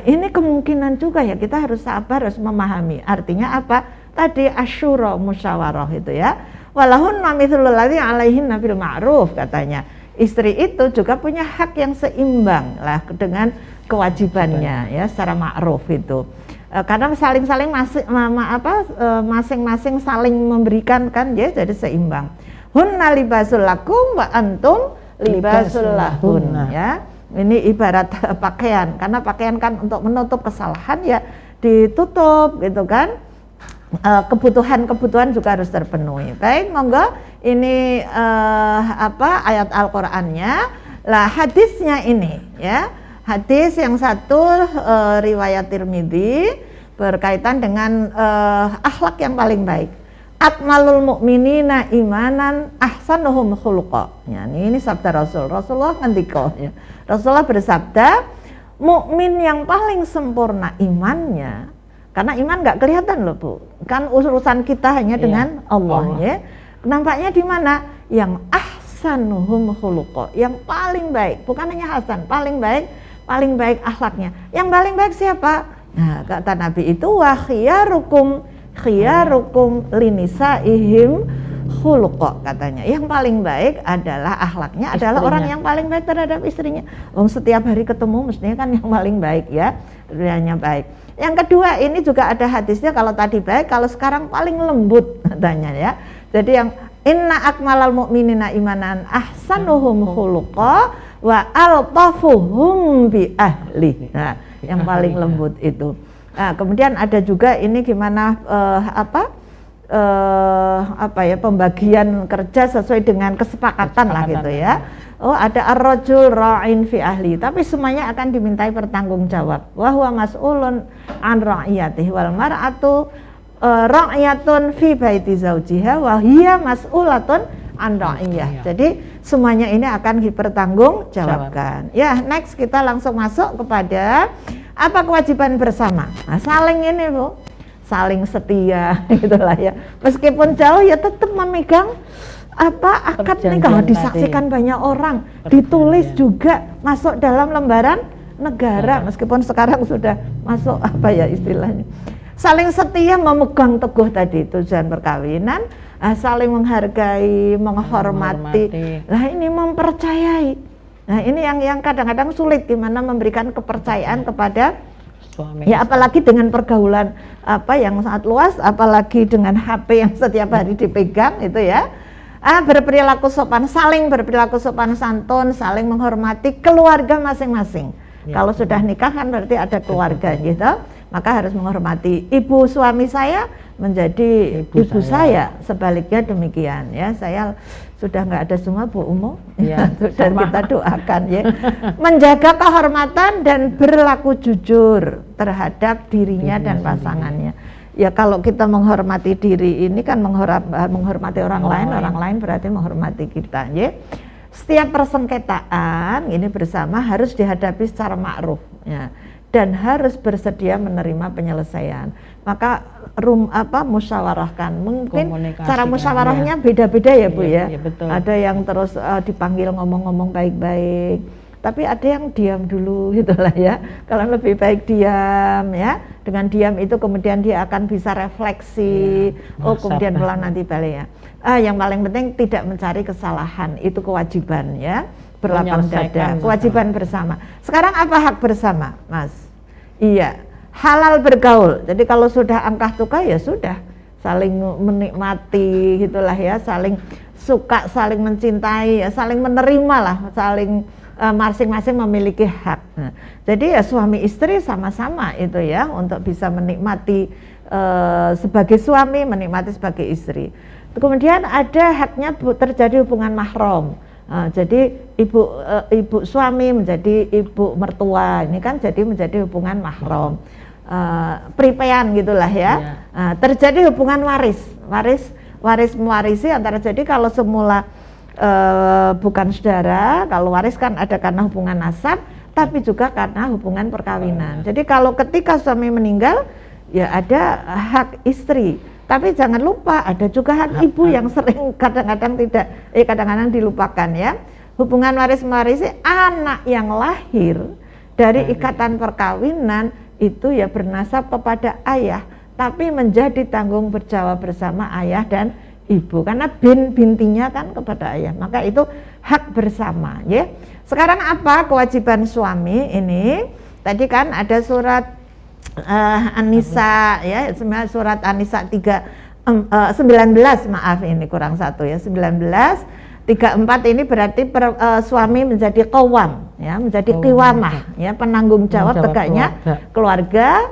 Speaker 2: Ini kemungkinan juga ya, kita harus sabar, harus memahami. Artinya apa? Tadi asyura musyawarah itu ya. Walahun mamithul ladzi alaihin bil ma'ruf katanya. Istri itu juga punya hak yang seimbang lah dengan kewajibannya ya secara ma'ruf itu. Karena masing-masing saling memberikan kan ya, jadi seimbang. Hunna libasul lakum wa antum libasul lahun ya. Ini ibarat pakaian, karena pakaian kan untuk menutup kesalahan ya ditutup gitu kan. Kebutuhan juga harus terpenuhi. Baik, monggo ini ayat Al-Qur'annya. Lah hadisnya ini ya. Hadis yang satu riwayat Tirmidzi berkaitan dengan akhlak yang paling baik. Akmalul mu'minina imanan ahsanuhum khuluqa. Ya, ini sabda Rasulullah ngendika ya. Rasulullah bersabda, mukmin yang paling sempurna imannya, karena iman nggak kelihatan loh Bu. Kan urusan kita hanya dengan Allah ya. Nampaknya di mana? Yang ahsanuhum khuluqa, yang paling baik, bukan hanya hasan, paling baik akhlaknya. Yang paling baik siapa? Nah, kata Nabi itu wa khiyarukum linisaihim khuluqa katanya. Yang paling baik adalah akhlaknya, adalah orang yang paling baik terhadap istrinya. Setiap hari ketemu mestinya kan yang paling baik ya, dunianya baik. Yang kedua ini juga ada hadisnya, kalau tadi baik, kalau sekarang paling lembut katanya ya. Jadi yang inna akmalal mu'minina imanan ahsanuhum khuluqa wa altafuhum bi ahli. Nah, yang paling lembut itu. Nah, kemudian ada juga ini gimana pembagian kerja sesuai dengan kesepakatan lah gitu ya. Ada ar-rajul ra'in fi ahli, tapi semuanya akan dimintai pertanggungjawab. Wa huwa mas'ulun an ra'iyatihi wal mar'atu ra'iyatun fi baiti zaujiha wa hiya mas'ulatun an ra'iyah. Jadi semuanya ini akan dipertanggungjawabkan. Ya, next kita langsung masuk kepada apa kewajiban bersama. Nah, saling ini Bu, saling setia gitulah ya. Meskipun jauh ya tetap memegang akad nikah, disaksikan banyak orang, ditulis juga masuk dalam lembaran negara, meskipun sekarang sudah masuk istilahnya. Saling setia memegang teguh tadi tujuan perkawinan, saling menghargai, menghormati. Nah, ini mempercayai. Nah, ini yang kadang-kadang sulit, gimana memberikan kepercayaan kepada suami. Ya, apalagi dengan pergaulan yang sangat luas, apalagi dengan HP yang setiap hari dipegang itu ya. Berperilaku sopan, saling berperilaku sopan santun, saling menghormati keluarga masing-masing. Ya. Kalau sudah nikah kan berarti ada keluarga gitu. Maka harus menghormati ibu suami saya menjadi ibu saya, sebaliknya demikian ya. Saya sudah nggak ada semua Bu Umu ya, dan kita doakan ya. Menjaga kehormatan dan berlaku jujur terhadap dirinya dan pasangannya. Ya, kalau kita menghormati diri ini kan menghormati orang lain berarti menghormati kita ya. Setiap persengketaan ini bersama harus dihadapi secara ma'ruf ya. dan harus bersedia menerima penyelesaian. Maka musyawarahkan. Mungkin cara musyawarahnya beda-beda ya Bu ya.
Speaker 1: Betul.
Speaker 2: Ada yang terus dipanggil ngomong-ngomong baik-baik, tapi ada yang diam dulu gitulah ya. Kalau lebih baik diam ya. Dengan diam itu kemudian dia akan bisa refleksi. Kemudian pelan nanti balik ya. Yang paling penting tidak mencari kesalahan, itu kewajiban ya. Berlapang dada, kewajiban bersama. Sekarang apa hak bersama, Mas? Iya, halal bergaul. Jadi kalau sudah angkah tukah ya sudah, saling menikmati gitulah ya, saling suka, saling mencintai, ya, saling menerima lah, saling masing-masing memiliki hak. Nah, jadi ya suami istri sama-sama itu ya untuk bisa menikmati sebagai suami, menikmati sebagai istri. Kemudian ada haknya terjadi hubungan mahram. Jadi ibu suami menjadi ibu mertua, ini kan jadi menjadi hubungan mahram, pripean gitulah ya. Terjadi hubungan waris mewarisi antara, jadi kalau semula bukan saudara, kalau waris kan ada karena hubungan nasab, tapi juga karena hubungan perkawinan. Jadi kalau ketika suami meninggal, ya ada hak istri. Tapi jangan lupa ada juga hak ibu yang sering kadang-kadang kadang-kadang dilupakan ya. Hubungan waris mewarisi anak yang lahir dari ikatan perkawinan itu ya bernasab kepada ayah, tapi menjadi tanggung jawab bersama ayah dan ibu karena bintinya kan kepada ayah. Maka itu hak bersama ya. Sekarang apa kewajiban suami ini? Tadi kan ada surat An-Nisa ya, surat An-Nisa 19 maaf ini kurang satu ya, 19:34 ini berarti suami menjadi qawwam ya, menjadi qiwamah ya, penanggung jawab tegaknya keluarga.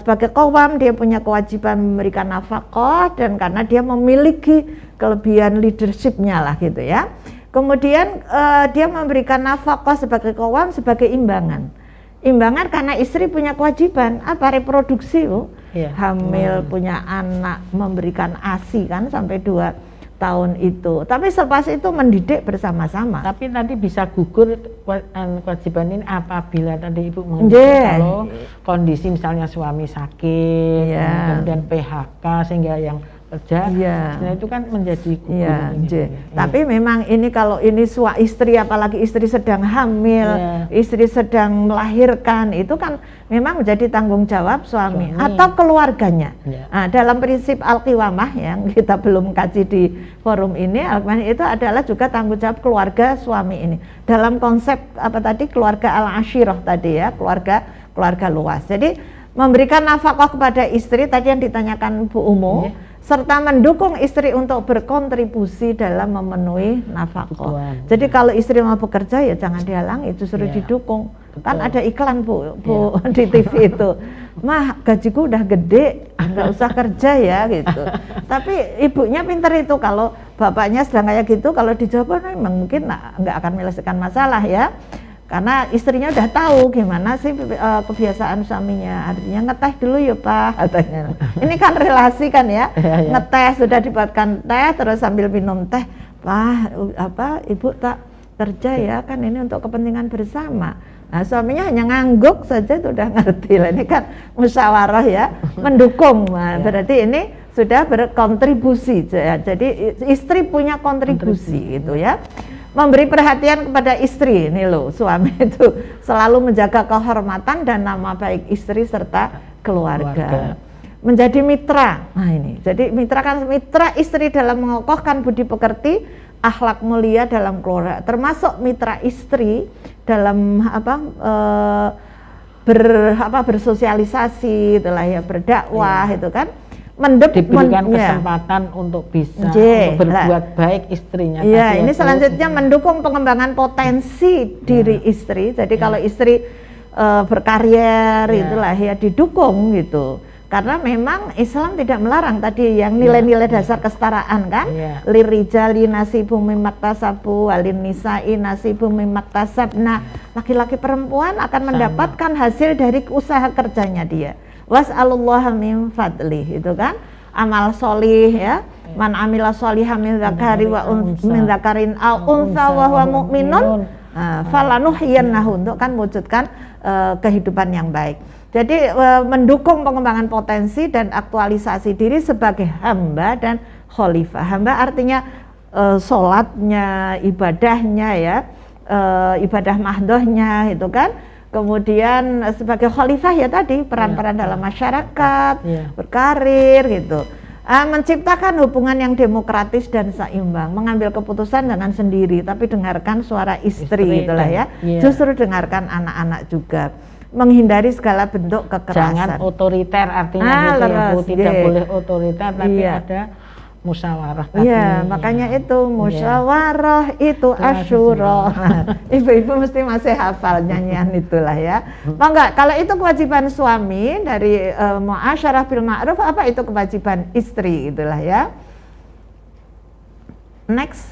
Speaker 2: Sebagai qawwam dia punya kewajiban memberikan nafkah, dan karena dia memiliki kelebihan leadershipnya lah gitu ya. Kemudian dia memberikan nafkah sebagai qawwam sebagai imbangan karena istri punya kewajiban apa, reproduksi hamil, punya anak, memberikan ASI kan sampai 2 tahun itu, tapi selepas itu mendidik bersama-sama.
Speaker 1: Tapi nanti bisa gugur kewajiban ini apabila tadi Ibu mengatakan kalau kondisi misalnya suami sakit, kemudian PHK sehingga yang kerja, nah itu kan menjadi gugur.
Speaker 2: Tapi memang ini kalau ini istri, apalagi istri sedang hamil, istri sedang melahirkan, itu kan memang menjadi tanggung jawab suami atau keluarganya. Nah, dalam prinsip al-qiwamah yang kita belum kaji di forum ini, itu adalah juga tanggung jawab keluarga suami ini. Dalam konsep apa tadi, keluarga al-ashirah tadi ya, keluarga luas. Jadi memberikan nafkah kepada istri tadi yang ditanyakan Bu Umu, serta mendukung istri untuk berkontribusi dalam memenuhi nafkah. Jadi kalau istri mau bekerja ya jangan dihalangi, justru didukung. Kan ada iklan Bu di TV itu, mah gajiku udah gede, nggak usah kerja ya gitu. Tapi ibunya pinter itu, kalau bapaknya sedang kayak gitu, kalau dijawab memang mungkin nggak akan menyelesaikan masalah ya. Karena istrinya udah tahu gimana sih kebiasaan suaminya, artinya ngeteh dulu ya Pak katanya. Ini kan relasi kan ya, ngeteh, sudah dibuatkan teh terus sambil minum teh, Pak Ibu tak kerja ya, kan ini untuk kepentingan bersama. Nah suaminya hanya ngangguk saja itu udah ngerti lah, ini kan musyawarah ya, mendukung. Nah, berarti ini sudah berkontribusi ya. Jadi istri punya kontribusi gitu ya. Memberi perhatian kepada istri, ini loh, suami itu selalu menjaga kehormatan dan nama baik istri serta keluarga. Menjadi mitra, nah ini, jadi mitra istri dalam mengokohkan budi pekerti, akhlak mulia dalam keluarga, termasuk mitra istri dalam bersosialisasi, itulah ya, berdakwah itu kan.
Speaker 1: Diberikan kesempatan untuk bisa untuk berbuat baik istrinya.
Speaker 2: Iya, ini selanjutnya mendukung pengembangan potensi diri istri. Jadi kalau istri berkarier itulah ya didukung gitu. Karena memang Islam tidak melarang tadi yang nilai-nilai dasar kesetaraan kan. Lirijali nasibum mimmaktasabu walin nisa'i nasibum mimmaktasabna. Laki-laki perempuan akan mendapatkan hasil dari usaha kerjanya dia. Was'alullaha min fadlih, itu kan amal solih ya, man amila solihah min zakari wa min zakarin au unsa wa huwa mu'minun falanuhyiyannahu, untuk kan wujudkan kehidupan yang baik. Jadi mendukung pengembangan potensi dan aktualisasi diri sebagai hamba dan khalifah. Hamba artinya sholatnya, ibadahnya ya, ibadah mahdohnya itu kan. Kemudian sebagai khalifah ya tadi peran-peran dalam masyarakat, berkarir gitu. Menciptakan hubungan yang demokratis dan seimbang, mengambil keputusan dengan sendiri, tapi dengarkan suara istri itulah ya. Justru dengarkan anak-anak juga. Menghindari segala bentuk kekerasan.
Speaker 1: Jangan otoriter artinya gitu ya Bu, tidak boleh otoriter tapi ada musyawarah tadi.
Speaker 2: Iya, makanya itu musyawarah itu asyura. Ibu-ibu mesti masih hafal nyanyian itulah ya. Maka kalau itu kewajiban suami dari muasyarah bil ma'ruf, apa itu kewajiban istri itulah ya. Next.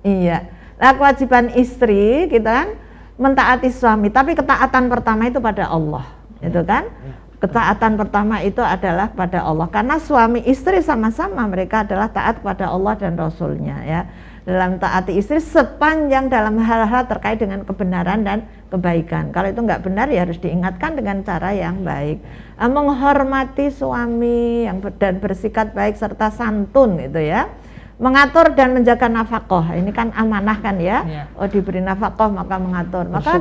Speaker 2: Iya. Nah, kewajiban istri kita kan mentaati suami, tapi ketaatan pertama itu pada Allah, itu kan? Ketaatan pertama itu adalah pada Allah, karena suami istri sama-sama mereka adalah taat pada Allah dan Rasulnya ya. Dalam taati istri sepanjang dalam hal-hal terkait dengan kebenaran dan kebaikan. Kalau itu nggak benar ya harus diingatkan dengan cara yang baik. Menghormati suami dan bersikap baik serta santun gitu ya. Mengatur dan menjaga nafkah, ini kan amanah kan ya. Oh, diberi nafkah maka mengatur. Maka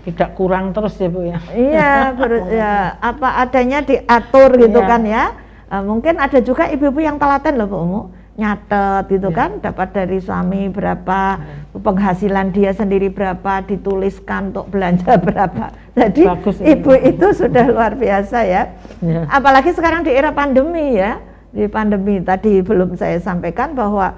Speaker 1: tidak kurang terus ya Bu ya.
Speaker 2: Iya, ya, apa adanya diatur gitu kan ya. Mungkin ada juga ibu-ibu yang telaten loh Bu Umu, nyatet gitu kan, dapat dari suami berapa, penghasilan dia sendiri berapa, dituliskan untuk belanja berapa. Jadi bagus, ibu itu sudah luar biasa ya. Apalagi sekarang di era pandemi ya. Di pandemi tadi belum saya sampaikan bahwa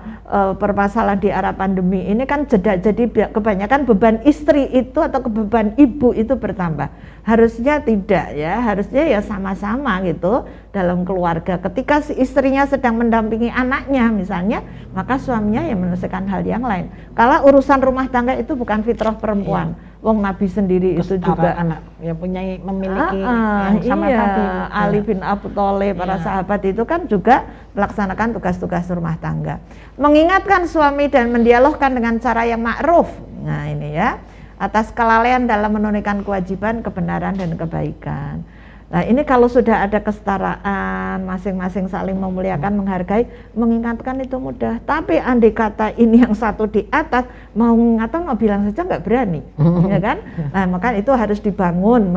Speaker 2: permasalahan di era pandemi ini kan jadi kebanyakan beban istri itu atau beban ibu itu bertambah. Harusnya tidak ya, harusnya ya sama-sama gitu dalam keluarga. Ketika si istrinya sedang mendampingi anaknya misalnya, maka suaminya yang menyelesaikan hal yang lain. Kalau urusan rumah tangga itu bukan fitrah perempuan. Wong Nabi sendiri itu juga
Speaker 1: anak ya memiliki yang sama tadi.
Speaker 2: Ali bin Abu Thalib, para sahabat itu kan juga melaksanakan tugas-tugas rumah tangga. Mengingatkan suami dan mendialogkan dengan cara yang ma'ruf. Nah ini ya, atas kelalaian dalam menunaikan kewajiban, kebenaran dan kebaikan. Nah ini kalau sudah ada kesetaraan, masing-masing saling memuliakan, menghargai, mengingatkan itu mudah. Tapi andai kata ini yang satu di atas, mau mengingatkan mau bilang saja nggak berani, ya kan? Nah maka itu harus dibangun,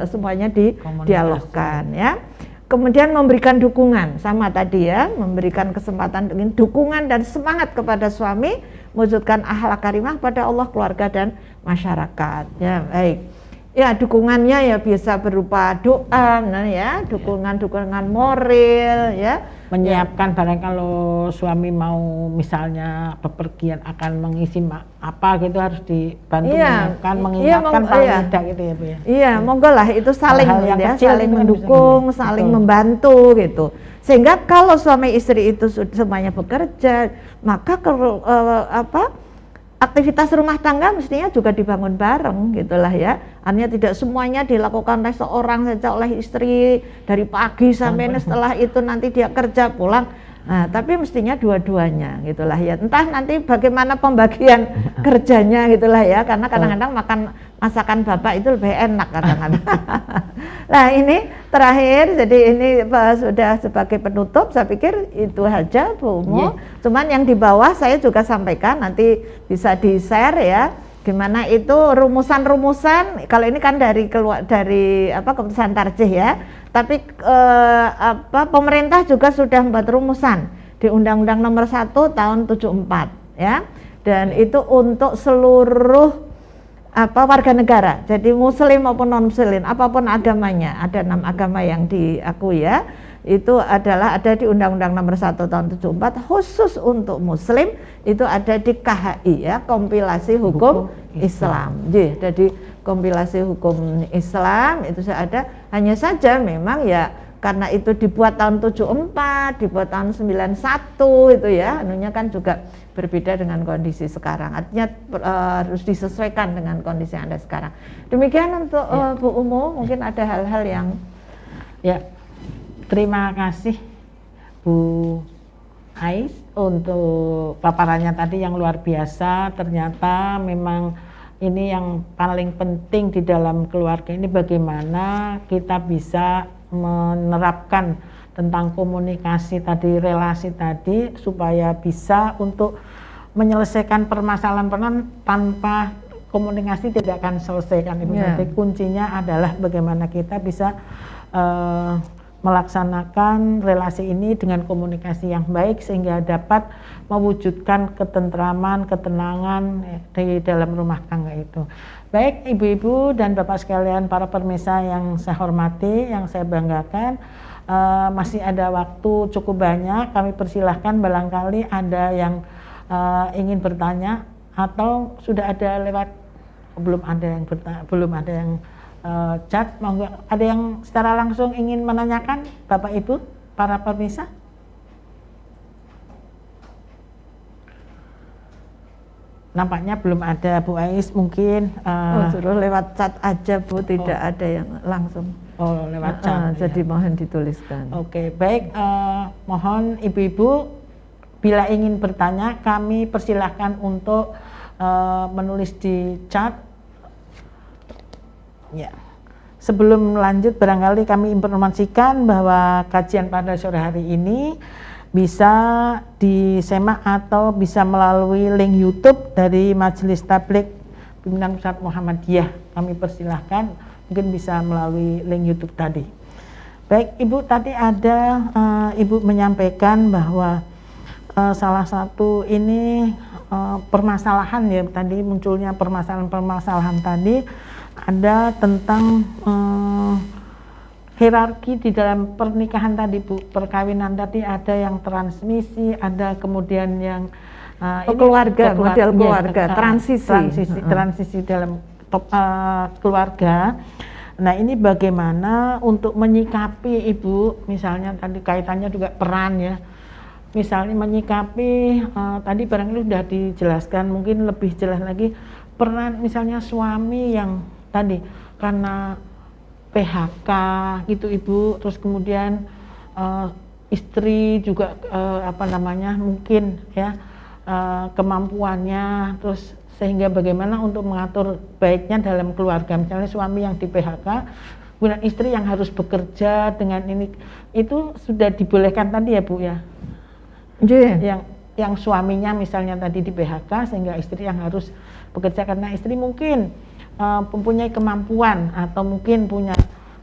Speaker 2: semuanya didialogkan ya. Kemudian memberikan dukungan, sama tadi ya, memberikan kesempatan dengan dukungan dan semangat kepada suami, mewujudkan akhlak karimah pada Allah, keluarga dan masyarakat. Ya baik. Ya dukungannya ya biasa berupa doa, nah ya dukungan moral ya.
Speaker 1: Menyiapkan barang kalau suami mau misalnya bepergian akan mengisi apa gitu harus dibantu menyiapkan, mengingatkan paling tidak gitu ya Bu ya.
Speaker 2: Iya, monggo lah itu saling saling mendukung, saling membantu gitu. Sehingga kalau suami istri itu semuanya bekerja, maka aktivitas rumah tangga mestinya juga dibangun bareng gitulah ya. Artinya tidak semuanya dilakukan oleh seorang saja, oleh istri dari pagi sampai setelah itu nanti dia kerja pulang. Nah, tapi mestinya dua-duanya gitulah ya. Entah nanti bagaimana pembagian kerjanya gitulah ya, karena kadang-kadang masakan bapak itu lebih enak kadang-kadang. Nah ini terakhir, jadi ini sudah sebagai penutup, saya pikir itu aja Bu Umu. Cuman yang di bawah saya juga sampaikan, nanti bisa di-share ya, gimana itu rumusan-rumusan. Kalau ini kan dari keputusan tarjih ya, tapi pemerintah juga sudah membuat rumusan di Undang-Undang Nomor 1 Tahun 74 ya, dan itu untuk seluruh warga negara, jadi muslim maupun non muslim, apapun agamanya, ada 6 agama yang diakui ya, itu adalah ada di Undang-Undang Nomor 1 Tahun 74. Khusus untuk muslim itu ada di KHI ya, kompilasi hukum Islam. Jadi kompilasi hukum Islam itu ada, hanya saja memang ya karena itu dibuat tahun 74, dibuat tahun 91 itu ya, anunya kan juga berbeda dengan kondisi sekarang. Artinya harus disesuaikan dengan kondisi yang ada sekarang. Demikian untuk Bu Umu, mungkin ada hal-hal yang
Speaker 1: terima kasih Bu Ais untuk paparannya tadi yang luar biasa. Ternyata memang ini yang paling penting di dalam keluarga ini, bagaimana kita bisa menerapkan tentang komunikasi tadi, relasi tadi, supaya bisa untuk menyelesaikan permasalahan tanpa komunikasi tidak akan selesai kan Ibu. Jadi kuncinya adalah bagaimana kita bisa melaksanakan relasi ini dengan komunikasi yang baik sehingga dapat mewujudkan ketentraman, ketenangan di dalam rumah tangga itu. Baik ibu-ibu dan bapak sekalian, para pemirsa yang saya hormati, yang saya banggakan, masih ada waktu cukup banyak. Kami persilahkan barangkali ada yang ingin bertanya atau sudah ada lewat, belum ada yang chat, mau nggak ada yang secara langsung ingin menanyakan Bapak Ibu para pemirsa? Nampaknya belum ada, Bu Ais mungkin.
Speaker 2: Suruh lewat chat aja Bu, tidak ada yang langsung.
Speaker 1: Oh, lewat chat.
Speaker 2: Jadi mohon dituliskan.
Speaker 1: Oke, baik. Mohon ibu-ibu bila ingin bertanya, kami persilahkan untuk menulis di chat. Ya. Sebelum lanjut, barangkali kami informasikan bahwa kajian pada sore hari ini bisa disimak atau bisa melalui link YouTube dari Majelis Tabligh Pimpinan Pusat Muhammadiyah. Kami persilahkan, mungkin bisa melalui link YouTube tadi. Baik, Ibu, tadi ada Ibu menyampaikan bahwa salah satu ini permasalahan ya, tadi munculnya permasalahan tadi ada tentang hierarki di dalam pernikahan tadi Bu, perkawinan tadi, ada yang transmisi, ada kemudian yang
Speaker 2: model keluarga,
Speaker 1: transisi dalam keluarga. Nah, ini bagaimana untuk menyikapi Ibu, misalnya tadi kaitannya juga peran ya, misalnya menyikapi tadi barangkali sudah dijelaskan, mungkin lebih jelas lagi peran misalnya suami yang tadi karena PHK gitu Ibu, terus kemudian istri juga mungkin ya kemampuannya, terus sehingga bagaimana untuk mengatur baiknya dalam keluarga, misalnya suami yang di PHK, kemudian istri yang harus bekerja dengan ini, itu sudah dibolehkan tadi ya Bu ya? Yang suaminya misalnya tadi di PHK sehingga istri yang harus bekerja karena istri mungkin mempunyai kemampuan atau mungkin punya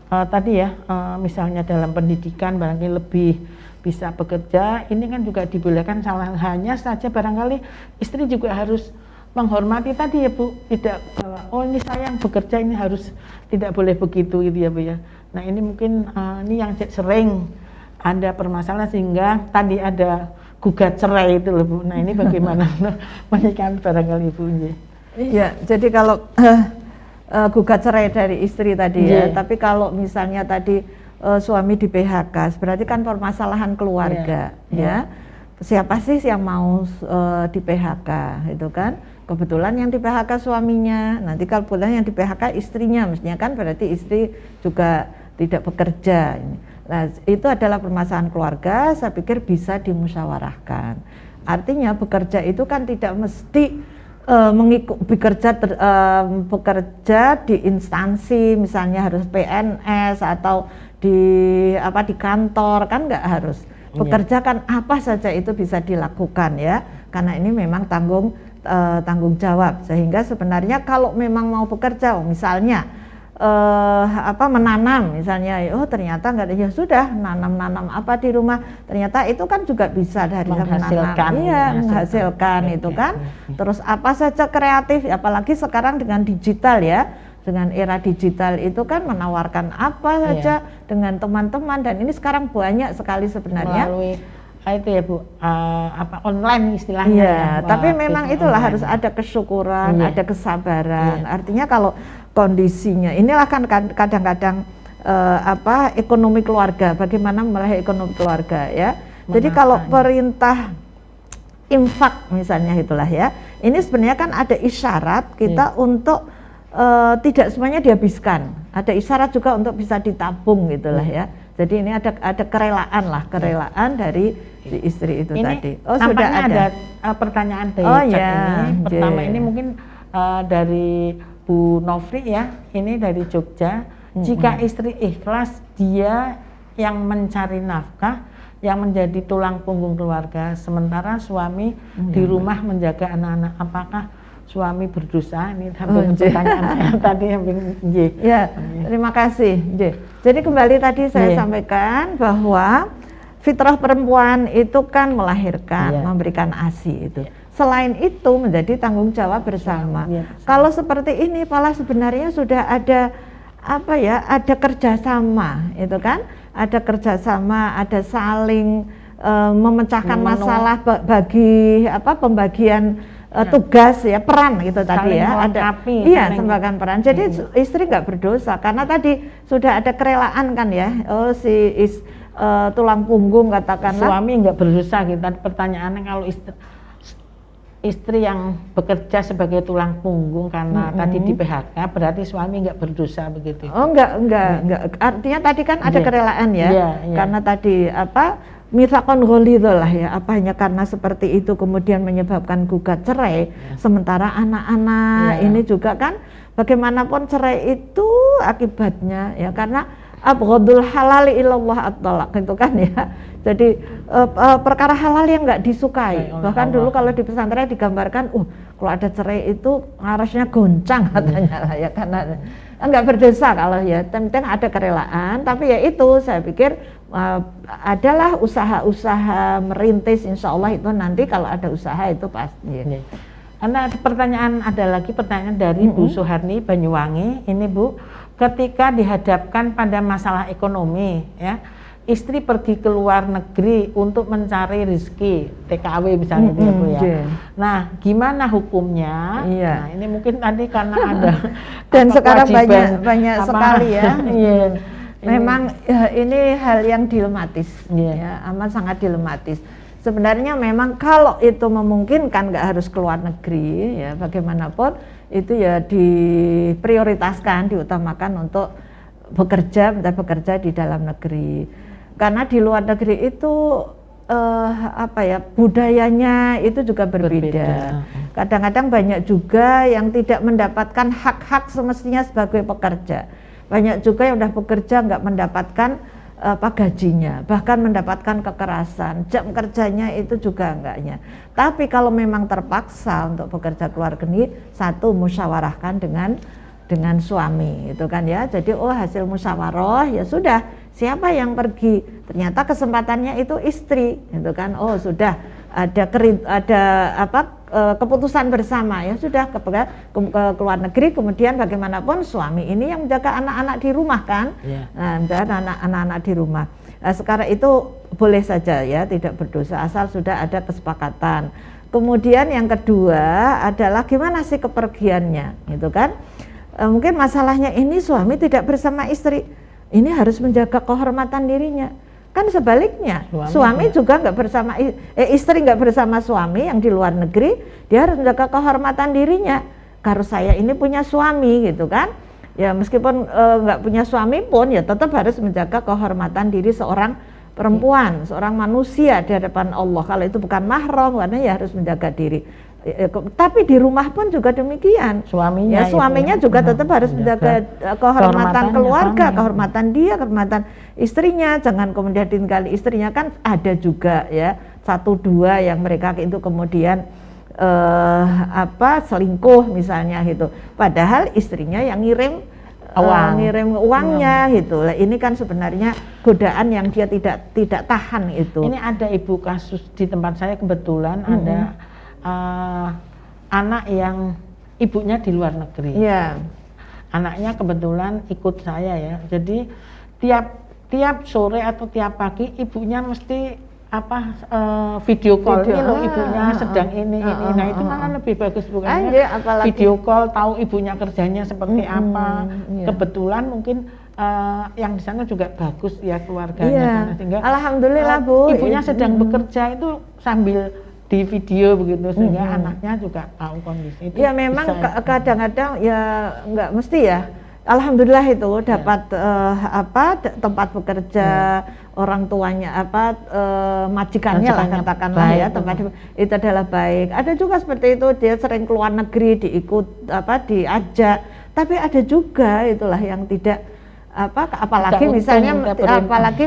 Speaker 1: tadi ya misalnya dalam pendidikan barangkali lebih bisa bekerja, ini kan juga dibolehkan, hanya saja barangkali istri juga harus menghormati tadi ya Bu, tidak oh ini saya yang bekerja, ini harus tidak boleh begitu gitu ya Bu ya. Nah ini mungkin ini yang sering ada permasalahan sehingga tadi ada gugat cerai itu loh Bu. Nah ini bagaimana menyikapi barangkali Ibu?
Speaker 2: Iya, jadi kalau gugat cerai dari istri tadi ya, tapi kalau misalnya tadi suami di PHK, berarti kan permasalahan keluarga ya. Siapa sih yang mau di PHK itu kan? Kebetulan yang di PHK suaminya, nanti kalau kebetulan yang di PHK istrinya, mestinya kan berarti istri juga tidak bekerja. Nah itu adalah permasalahan keluarga, saya pikir bisa dimusyawarahkan. Artinya bekerja itu kan tidak mesti bekerja di instansi, misalnya harus PNS atau di kantor, kan nggak harus. Bekerja kan apa saja itu bisa dilakukan ya, karena ini memang tanggung jawab, sehingga sebenarnya kalau memang mau bekerja, misalnya menanam misalnya, ternyata nggak ada, ya sudah nanam apa di rumah, ternyata itu kan juga bisa dari menghasilkan itu kan. Terus apa saja kreatif, apalagi sekarang dengan digital ya, dengan era digital itu kan menawarkan apa saja dengan teman-teman, dan ini sekarang banyak sekali sebenarnya
Speaker 1: melalui itu ya Bu, online istilahnya.
Speaker 2: Tapi memang itulah online. Harus ada kesyukuran, ada kesabaran. Artinya kalau kondisinya, inilah kan kadang-kadang ekonomi keluarga, bagaimana meraih ekonomi keluarga ya. Jadi kalau perintah infak misalnya itulah ya, ini sebenarnya kan ada isyarat kita untuk tidak semuanya dihabiskan, ada isyarat juga untuk bisa ditabung gitulah ya. Jadi ini ada kerelaan dari si istri itu ini tadi.
Speaker 1: Sudah ada pertanyaan dari chat ini. Pertama ini mungkin dari Bu Novri ya, ini dari Jogja. Jika istri ikhlas, dia yang mencari nafkah, yang menjadi tulang punggung keluarga, sementara suami di rumah menjaga anak-anak, apakah suami berdosa? Ini pertanyaan saya tadi yang
Speaker 2: ya, terima kasih. Jadi kembali tadi saya sampaikan bahwa fitrah perempuan itu kan melahirkan, memberikan ASI itu. Selain itu menjadi tanggung jawab bersama. Kalau seperti ini malah sebenarnya sudah ada ada kerjasama, itu kan? Ada kerjasama, ada saling memecahkan masalah bagi pembagian tugas ya, peran gitu tadi ya. Ada sebagian peran. Jadi istri nggak berdosa karena tadi sudah ada kerelaan kan ya. Tulang punggung katakanlah.
Speaker 1: Suami nggak berdosa gitu. Pertanyaannya kalau istri yang bekerja sebagai tulang punggung karena tadi di PHK, berarti suami nggak berdosa begitu?
Speaker 2: Oh enggak. Artinya tadi kan ada kerelaan ya, karena tadi mitsaqon ghalidz lah ya, hanya karena seperti itu kemudian menyebabkan gugat cerai. Sementara anak-anak ini juga kan bagaimanapun cerai itu akibatnya ya karena abghadul halali ilallah at-talaq itu kan ya. Jadi perkara halal yang nggak disukai. Bahkan dulu kalau di pesantren digambarkan, kalau ada cerai itu arasnya goncang katanya lah ya, karena nggak berdosa kalau ya. Penting ada kerelaan. Tapi ya itu saya pikir adalah usaha-usaha merintis. Insya Allah itu nanti kalau ada usaha itu pasti.
Speaker 1: Karena ada lagi pertanyaan dari Bu Suharni Banyuwangi. Ini Bu, ketika dihadapkan pada masalah ekonomi ya, istri pergi ke luar negeri untuk mencari rezeki, TKW misalnya Bu ya. Nah, gimana hukumnya? Nah, ini mungkin tadi karena ada
Speaker 2: dan sekarang banyak sekali ya. Memang ini hal yang dilematis ya, amat sangat dilematis. Sebenarnya memang kalau itu memungkinkan nggak harus keluar negeri ya, bagaimanapun itu ya diprioritaskan, diutamakan untuk bekerja di dalam negeri. Karena di luar negeri itu budayanya itu juga berbeda. Kadang-kadang banyak juga yang tidak mendapatkan hak-hak semestinya sebagai pekerja. Banyak juga yang udah bekerja nggak mendapatkan gajinya, bahkan mendapatkan kekerasan, jam kerjanya itu juga enggaknya. Tapi kalau memang terpaksa untuk bekerja keluar negeri, satu musyawarahkan dengan suami, itu kan ya. Jadi hasil musyawarah ya sudah, siapa yang pergi? Ternyata kesempatannya itu istri, itu kan. Sudah ada keputusan bersama ya sudah ke luar negeri, kemudian bagaimanapun suami ini yang menjaga anak-anak di rumah kan, menjaga anak-anak di rumah. Sekarang itu boleh saja ya, tidak berdosa asal sudah ada kesepakatan. Kemudian yang kedua adalah gimana sih kepergiannya, gitu kan? Mungkin masalahnya ini suami tidak bersama istri, ini harus menjaga kehormatan dirinya. Kan sebaliknya, suami juga nggak bersama istri nggak bersama suami yang di luar negeri, dia harus menjaga kehormatan dirinya. Kalau saya ini punya suami gitu kan, ya meskipun nggak punya suami pun ya tetap harus menjaga kehormatan diri seorang perempuan, seorang manusia di hadapan Allah. Kalau itu bukan mahram, karena ya harus menjaga diri. Tapi di rumah pun juga demikian. Suaminya juga tetap harus menjaga kehormatan keluarga, kehormatan dia, kehormatan istrinya. Jangan kemudian tinggal istrinya, kan ada juga ya 1-2 yang mereka itu kemudian selingkuh misalnya gitu. Padahal istrinya yang ngirim uangnya gitu. Ini kan sebenarnya godaan yang dia tidak tahan itu.
Speaker 1: Ini ada Ibu kasus di tempat saya kebetulan ada anak yang ibunya di luar negeri. Anaknya kebetulan ikut saya ya. Jadi tiap sore atau tiap pagi ibunya mesti video call ini loh, ibunya sedang ini. Nah itu malah lebih bagus bukannya video call, tahu ibunya kerjanya seperti apa. Kebetulan mungkin yang di sana juga bagus ya keluarganya, sehingga
Speaker 2: alhamdulillah Bu,
Speaker 1: ibunya sedang bekerja itu sambil di video begitu, sehingga anaknya juga tahu kondisi itu.
Speaker 2: Ya memang kadang-kadang ya nggak mesti ya. alhamdulillah itu dapat tempat bekerja, orang tuanya majikannya lah katakanlah ya, tempat itu adalah baik. Ada juga seperti itu, dia sering keluar negeri, diajak, tapi ada juga itulah yang tidak apalagi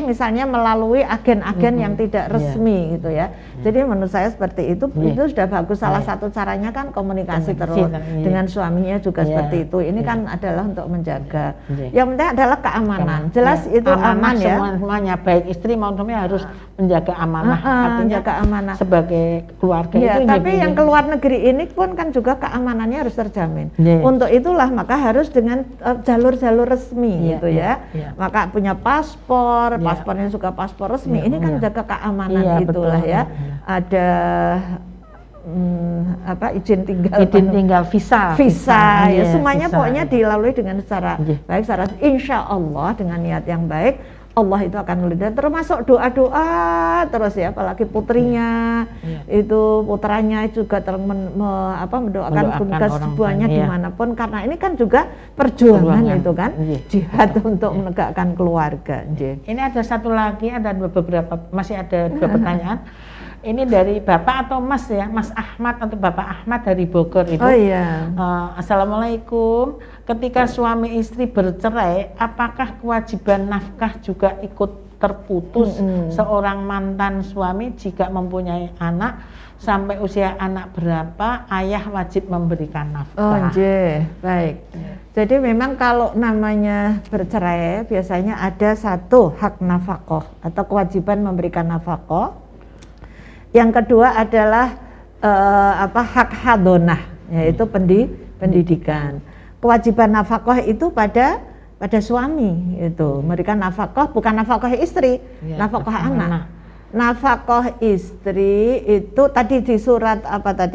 Speaker 2: misalnya melalui agen-agen yang tidak resmi gitu ya. Jadi menurut saya seperti itu sudah bagus. Salah satu caranya kan komunikasi terus dengan suaminya juga seperti itu. Ini kan adalah untuk menjaga. Yang penting adalah keamanan. Jelas itu aman ya.
Speaker 1: Semuanya baik istri maupun suami harus menjaga amanah. Artinya
Speaker 2: keamanan
Speaker 1: sebagai keluarga itu.
Speaker 2: Tapi yang keluar negeri ini pun kan juga keamanannya harus terjamin. Untuk itulah maka harus dengan jalur-jalur resmi gitu ya. Maka punya paspornya juga paspor resmi. Ini kan jaga keamanan itulah ya. Ada izin tinggal, visa ya, semuanya pokoknya dilalui dengan secara baik, secara insya Allah dengan niat yang baik. Allah itu akan melindungi, termasuk doa-doa terus ya, apalagi putrinya itu putranya juga mendoakan kesembuhannya dimanapun, karena ini kan juga perjuangan itu kan, jihad untuk menegakkan keluarga.
Speaker 1: Ini ada satu lagi, ada masih ada dua pertanyaan. Ini dari Bapak atau Mas ya, Mas Ahmad atau Bapak Ahmad dari Bogor itu. Assalamualaikum. Ketika suami istri bercerai, apakah kewajiban nafkah juga ikut terputus seorang mantan suami jika mempunyai anak? Sampai usia anak berapa ayah wajib memberikan nafkah?
Speaker 2: Baik. Jadi memang kalau namanya bercerai biasanya ada satu hak nafkah atau kewajiban memberikan nafkah. Yang kedua adalah hak hadonah, yaitu pendidikan. Kewajiban nafkah itu pada suami, itu memberikan nafkah, bukan nafkah istri, nafkah anak. Nafkah istri itu tadi di surat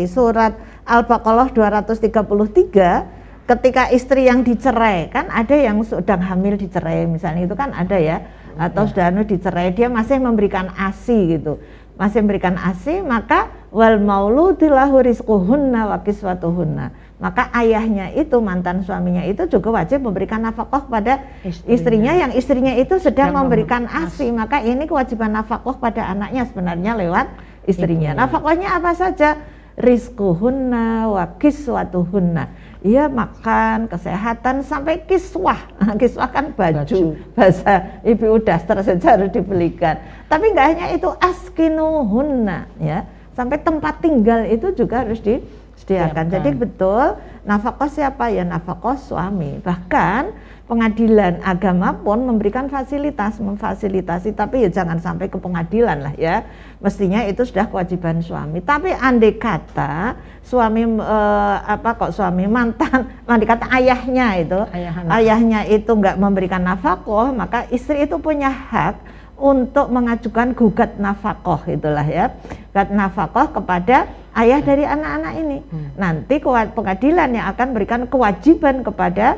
Speaker 2: surat Al-Baqarah 233, ketika istri yang dicerai, kan ada yang sedang hamil dicerai misalnya, itu kan ada ya, atau sudah dicerai, dia masih memberikan ASI gitu. Masih memberikan ASI, maka wal mauludi lahu rizquhunna wa kiswatuhunna. Maka ayahnya itu, mantan suaminya itu juga wajib memberikan nafkah pada istrinya yang istrinya itu sedang memberikan ASI. Maka ini kewajiban nafkah pada anaknya sebenarnya lewat istrinya. Nafkahnya apa saja? Rizquhunna wa kiswatuhunna. Iya, makan, kesehatan, sampai kiswah. Kiswah kan baju. Bahasa ibu daster saja harus dibelikan. Tapi nggak hanya itu, askinuhunna ya. Sampai tempat tinggal itu juga harus disediakan. Jadi betul, nafkah siapa? Ya nafkah suami. Bahkan pengadilan agama pun memberikan memfasilitasi, tapi ya jangan sampai ke pengadilan lah ya. Mestinya itu sudah kewajiban suami. Tapi andai kata suami andai kata ayahnya itu nggak memberikan nafkah, maka istri itu punya hak untuk mengajukan gugat nafkah itulah ya. Gugat nafkah kepada ayah dari anak-anak ini. Nanti pengadilan yang akan berikan kewajiban kepada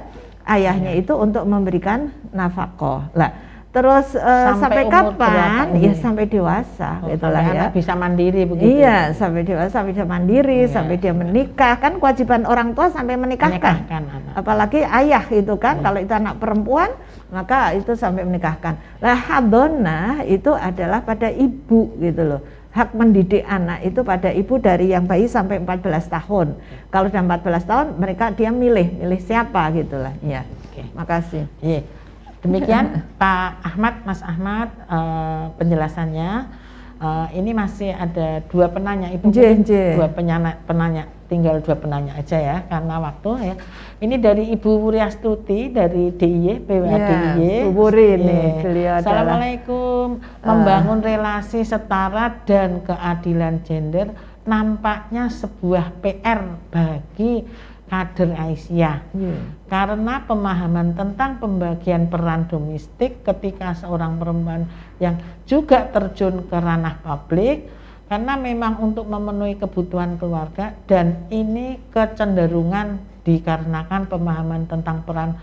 Speaker 2: ayahnya itu untuk memberikan nafkah. Lah, terus sampai kapan? Ya sampai dewasa, itulah ya.
Speaker 1: Anak bisa mandiri begitu.
Speaker 2: Iya, sampai dewasa bisa mandiri, sampai dia menikah. Kan kewajiban orang tua sampai menikahkan apalagi ayah itu kan, kalau itu anak perempuan maka itu sampai menikahkan. Lah, hadonah itu adalah pada ibu gitu loh. Hak mendidik anak itu pada ibu dari yang bayi sampai 14 tahun. Kalau sudah 14 tahun dia milih siapa gitulah. Ya. Makasih.
Speaker 1: Demikian Pak Ahmad, Mas Ahmad, penjelasannya. Ini masih ada dua penanya, Ibu. Dua penanya, tinggal dua penanya aja ya karena waktu ya. Ini dari Ibu Wuryastuti dari DIY, PWA DIY. Assalamualaikum. Membangun relasi setara dan keadilan gender nampaknya sebuah PR bagi kader Aisyah. Karena pemahaman tentang pembagian peran domestik ketika seorang perempuan yang juga terjun ke ranah publik, karena memang untuk memenuhi kebutuhan keluarga, dan ini kecenderungan dikarenakan pemahaman tentang peran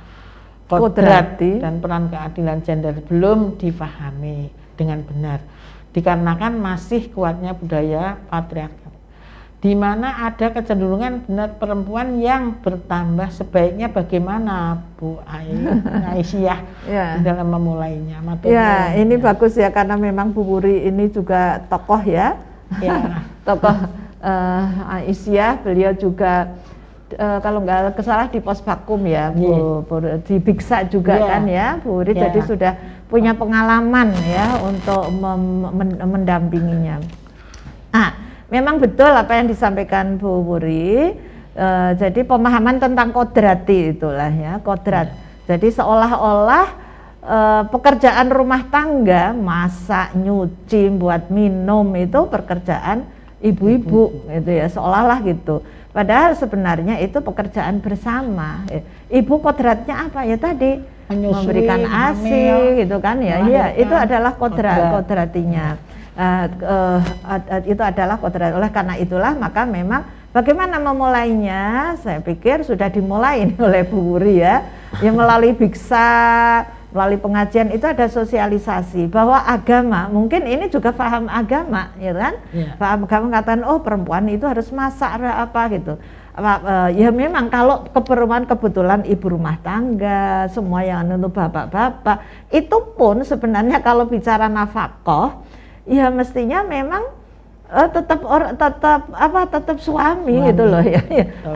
Speaker 1: kodrat dan peran keadilan gender belum difahami dengan benar, dikarenakan masih kuatnya budaya patriarkat. di mana ada kecenderungan benar perempuan yang bertambah, sebaiknya bagaimana Bu Aisyah
Speaker 2: Ya.
Speaker 1: dalam memulainya?
Speaker 2: Ya, ini bagus ya, karena memang Bu Wuri ini juga tokoh ya,
Speaker 1: Ya.
Speaker 2: tokoh Aisyah. Beliau juga kalau nggak kesalah di Posbakum ya, Bu, di Biksa juga kan ya Bu Wuri, jadi sudah punya pengalaman ya untuk mendampinginya. Memang betul apa yang disampaikan Bu Wuri. Jadi pemahaman tentang kodrati itulah ya, kodrat. Jadi seolah-olah pekerjaan rumah tangga, masak, nyuci, buat minum itu pekerjaan ibu-ibu gitu ya, seolah-olah gitu. Padahal sebenarnya itu pekerjaan bersama. Ibu kodratnya apa ya tadi? Memberikan ASI gitu kan ya. Iya, itu adalah kodratinya. Itu adalah kodrat. Oleh karena itulah maka memang bagaimana memulainya, saya pikir sudah dimulai oleh Bu Wuri ya, yang melalui Biksa, melalui pengajian itu ada sosialisasi bahwa agama, mungkin ini juga paham agama ya kan, paham agama, mengatakan oh perempuan itu harus masak apa gitu. Ya memang kalau kebetulan ibu rumah tangga, semua yang untuk bapak-bapak, itu pun sebenarnya kalau bicara nafkah ya mestinya memang tetap suami gitu loh ya.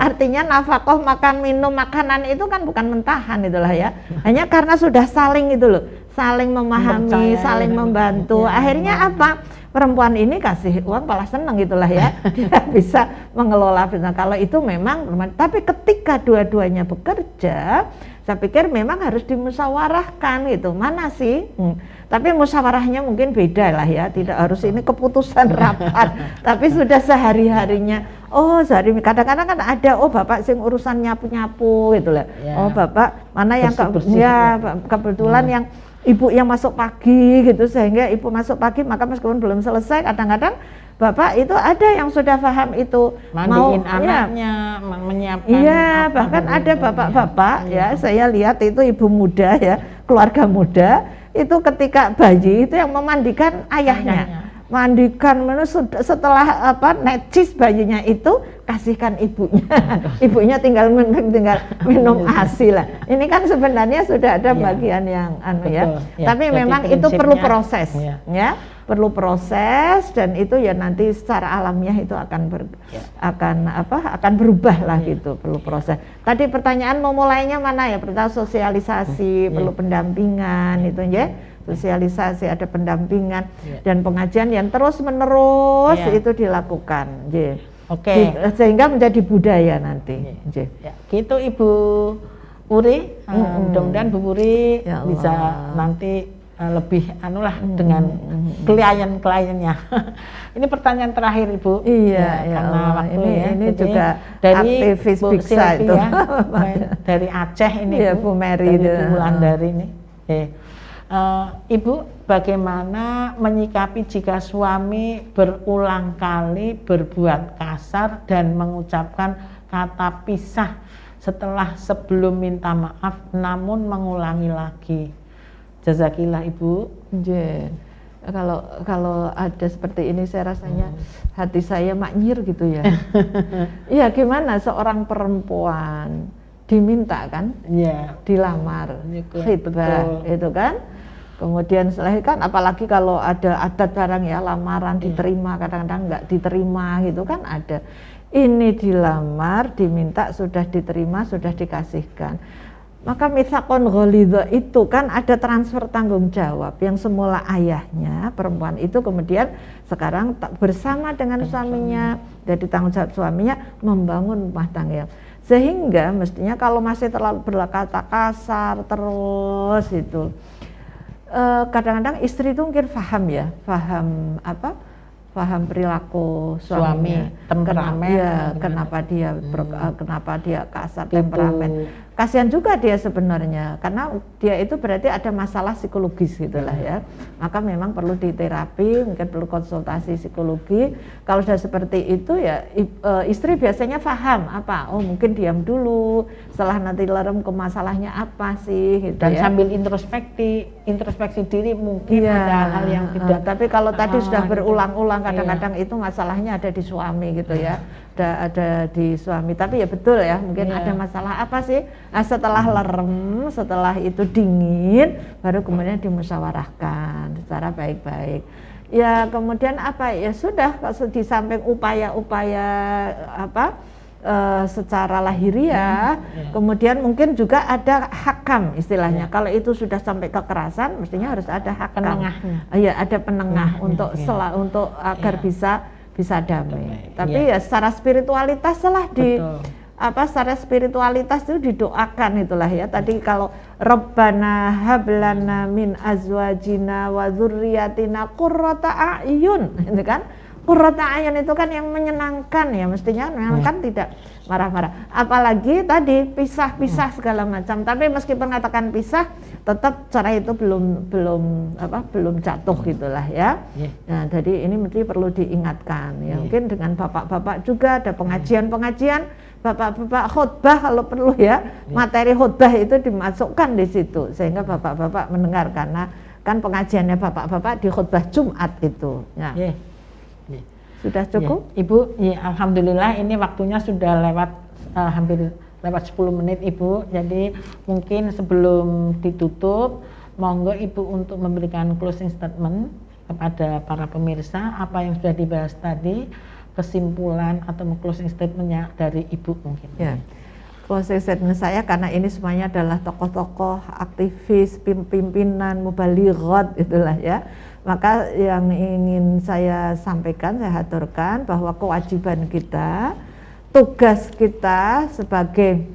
Speaker 2: Artinya nafkah, makan minum, makanan itu kan bukan mentahan itulah ya. Hanya karena sudah saling itu loh, saling memahami, saling membantu. Akhirnya apa? Perempuan ini kasih uang malah seneng gitulah ya. Dia bisa mengelola bisnis. Kalau itu memang, tapi ketika dua-duanya bekerja, saya pikir memang harus dimusyawarahkan gitu. Mana sih? Tapi musyawarahnya mungkin beda lah ya, tidak harus ini keputusan rapat, tapi sudah sehari-harinya. Oh, kadang-kadang kan ada, oh bapak sing urusan nyapu-nyapu gitu lah. Oh bapak mana yang kebetulan yang ibu yang masuk pagi gitu, sehingga ibu masuk pagi maka meskipun belum selesai kadang-kadang bapak itu ada yang sudah paham itu,
Speaker 1: mandiin anaknya, menyiapkan.
Speaker 2: Iya, bahkan ada bapak-bapak ya, saya lihat itu ibu muda ya, keluarga muda itu ketika bayi itu yang memandikan ayahnya. Mandikan setelah necis bayinya itu kasihkan ibunya. Ibunya tinggal minum ASI lah. Ini kan sebenarnya sudah ada bagian yang ya. Tapi memang itu perlu proses ya. Perlu proses, dan itu ya nanti secara alamiah itu akan berubah lah gitu, perlu proses. Tadi pertanyaan mau mulainya mana ya? Pertama sosialisasi, perlu pendampingan itu ya. Sosialisasi, ada pendampingan dan pengajian yang terus menerus itu dilakukan. Sehingga menjadi budaya nanti.
Speaker 1: Gitu Ibu Wuri, mudah-mudahan Bu Wuri bisa nanti lebih dengan klien-kliennya. Ini pertanyaan terakhir Ibu.
Speaker 2: Karena waktu ini juga dari aktivis Biksa itu
Speaker 1: dari Aceh ini
Speaker 2: Bu Mary
Speaker 1: dari Wulandari ini. Ibu, bagaimana menyikapi jika suami berulang kali berbuat kasar dan mengucapkan kata pisah sebelum minta maaf namun mengulangi lagi? Jazakillah Ibu.
Speaker 2: Kalau ada seperti ini saya rasanya hati saya maknyir gitu ya. Iya, gimana seorang perempuan diminta kan, dilamar, khitbah itu kan, kemudian setelah itu kan apalagi kalau ada adat barang ya, lamaran diterima, kadang-kadang nggak diterima gitu kan ada. Ini dilamar, diminta, sudah diterima, sudah dikasihkan. Maka mitsaqon ghalidha itu kan ada transfer tanggung jawab yang semula ayahnya perempuan itu kemudian sekarang bersama dengan suaminya, jadi tanggung jawab suaminya membangun rumah tangga. Sehingga mestinya kalau masih terlalu berkata kasar terus itu, kadang-kadang istri itu mungkin paham perilaku suami,
Speaker 1: temperamen,
Speaker 2: kenapa dia kasar, temperamen. kasihan juga dia sebenarnya, karena dia itu berarti ada masalah psikologis gitulah ya. Maka memang perlu diterapi, mungkin perlu konsultasi psikologi. Kalau sudah seperti itu ya istri biasanya paham apa, oh mungkin diam dulu, setelah nanti lerem ke masalahnya apa sih gitu.
Speaker 1: Dan
Speaker 2: ya.
Speaker 1: sambil introspeksi diri mungkin ada hal yang tidak.
Speaker 2: Tapi kalau tadi sudah
Speaker 1: gitu.
Speaker 2: berulang-ulang kadang-kadang itu masalahnya ada di suami gitu ya. Ada di suami, tapi ya betul ya, mungkin ada masalah apa sih? Nah, setelah lerem, setelah itu dingin, baru kemudian dimusyawarahkan secara baik-baik. Ya kemudian apa ya sudah, di samping upaya-upaya apa secara lahiriah, kemudian mungkin juga ada hakam istilahnya. Kalau itu sudah sampai kekerasan, mestinya harus ada hakam.
Speaker 1: Penengahnya.
Speaker 2: Iya, ada penengah untuk agar bisa damai. Tapi ya secara spiritualitas secara spiritualitas itu didoakan itulah ya. Tadi kalau Rabbana hablana min azwajina wa dzurriyyatina qurrata a'yun, itu kan? Qurrata a'yun itu kan yang menyenangkan ya, mestinya menyenangkan, tidak marah-marah. Apalagi tadi pisah-pisah segala macam. Tapi meskipun katakan pisah, tetap cara itu belum jatuh gitulah ya. Nah, jadi ini mesti perlu diingatkan ya. Mungkin dengan bapak-bapak juga ada pengajian-pengajian, bapak-bapak khutbah kalau perlu ya. Materi khutbah itu dimasukkan di situ sehingga bapak-bapak mendengar, karena kan pengajiannya bapak-bapak di khutbah Jumat itu. Ya. Sudah cukup?
Speaker 1: Ibu, alhamdulillah ini waktunya sudah lewat hampir lewat 10 menit Ibu. Jadi mungkin sebelum ditutup, monggo Ibu untuk memberikan closing statement kepada para pemirsa apa yang sudah dibahas tadi, kesimpulan atau closing statementnya dari Ibu mungkin.
Speaker 2: Ya. Closing statement saya, karena ini semuanya adalah tokoh-tokoh, aktivis, pimpinan, mubalighat itulah ya. Maka yang ingin saya sampaikan, saya haturkan bahwa kewajiban kita, tugas kita sebagai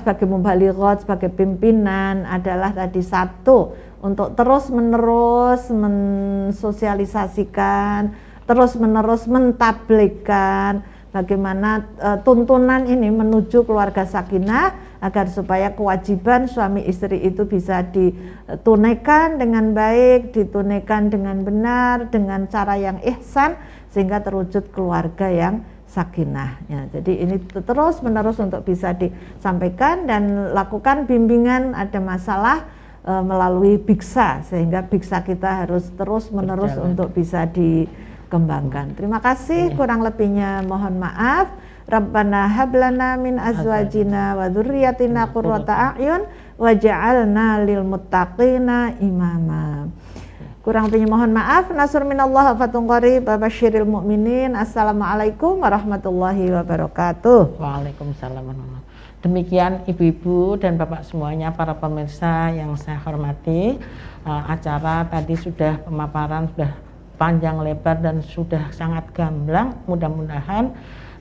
Speaker 2: sebagai mubalighat, sebagai pimpinan adalah tadi satu, untuk terus-menerus mensosialisasikan, terus-menerus mentabligkan bagaimana tuntunan ini menuju keluarga sakinah, agar supaya kewajiban suami istri itu bisa ditunaikan dengan baik, ditunaikan dengan benar, dengan cara yang ihsan, sehingga terwujud keluarga yang sakinah. Ya, jadi ini terus menerus untuk bisa disampaikan dan lakukan bimbingan ada masalah melalui biksa, sehingga biksa kita harus terus menerus untuk bisa dikembangkan. Terima kasih, kurang lebihnya mohon maaf. Rabbana hablana min azwajina wa dzurriyyatina qurrata a'yun waj'alna lil muttaqina imama. Kurang lebihnya mohon maaf. Nasrun minallah wa fathun qarib. Basyiril mu'minin. Assalamualaikum warahmatullahi wabarakatuh.
Speaker 1: Waalaikumsalam. Demikian ibu-ibu dan bapak semuanya, para pemirsa yang saya hormati, acara tadi sudah pemaparan sudah panjang lebar dan sudah sangat gamblang. Mudah-mudahan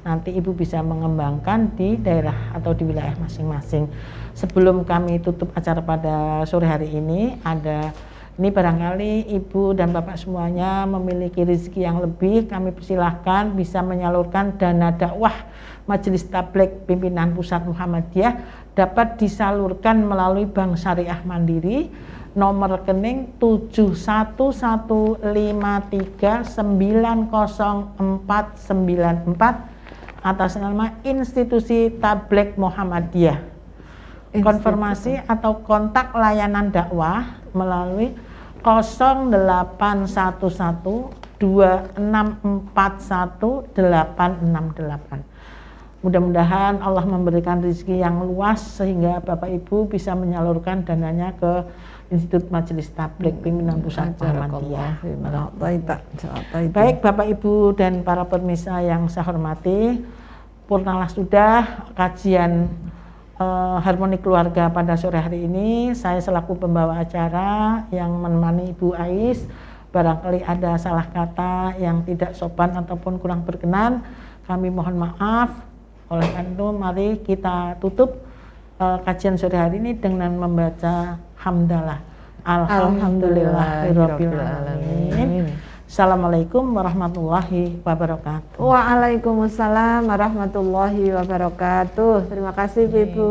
Speaker 1: nanti ibu bisa mengembangkan di daerah atau di wilayah masing-masing. Sebelum kami tutup acara pada sore hari ini, ini barangkali ibu dan bapak semuanya memiliki rezeki yang lebih, kami persilahkan bisa menyalurkan dana dakwah Majelis Tabligh Pimpinan Pusat Muhammadiyah dapat disalurkan melalui Bank Syariah Mandiri, nomor rekening 71153900494 atas nama Institusi Tabligh Muhammadiyah. Konfirmasi atau kontak layanan dakwah melalui 081126418668. Mudah-mudahan Allah memberikan rezeki yang luas sehingga Bapak Ibu bisa menyalurkan dananya ke Institut Majelis Tabligh Pimpinan Pusat Muhammadiyah. Baik Bapak Ibu dan para pemirsa yang saya hormati, purnalah sudah kajian Harmoni Keluarga pada sore hari ini. Saya selaku pembawa acara yang menemani Ibu Ais, barangkali ada salah kata yang tidak sopan ataupun kurang berkenan, kami mohon maaf. Oleh karena itu mari kita tutup kajian sore hari ini dengan membaca hamdalah. Alhamdulillahirabbil alamin. Assalamualaikum warahmatullahi wabarakatuh.
Speaker 2: Waalaikumsalam warahmatullahi wabarakatuh. Terima kasih Ibu.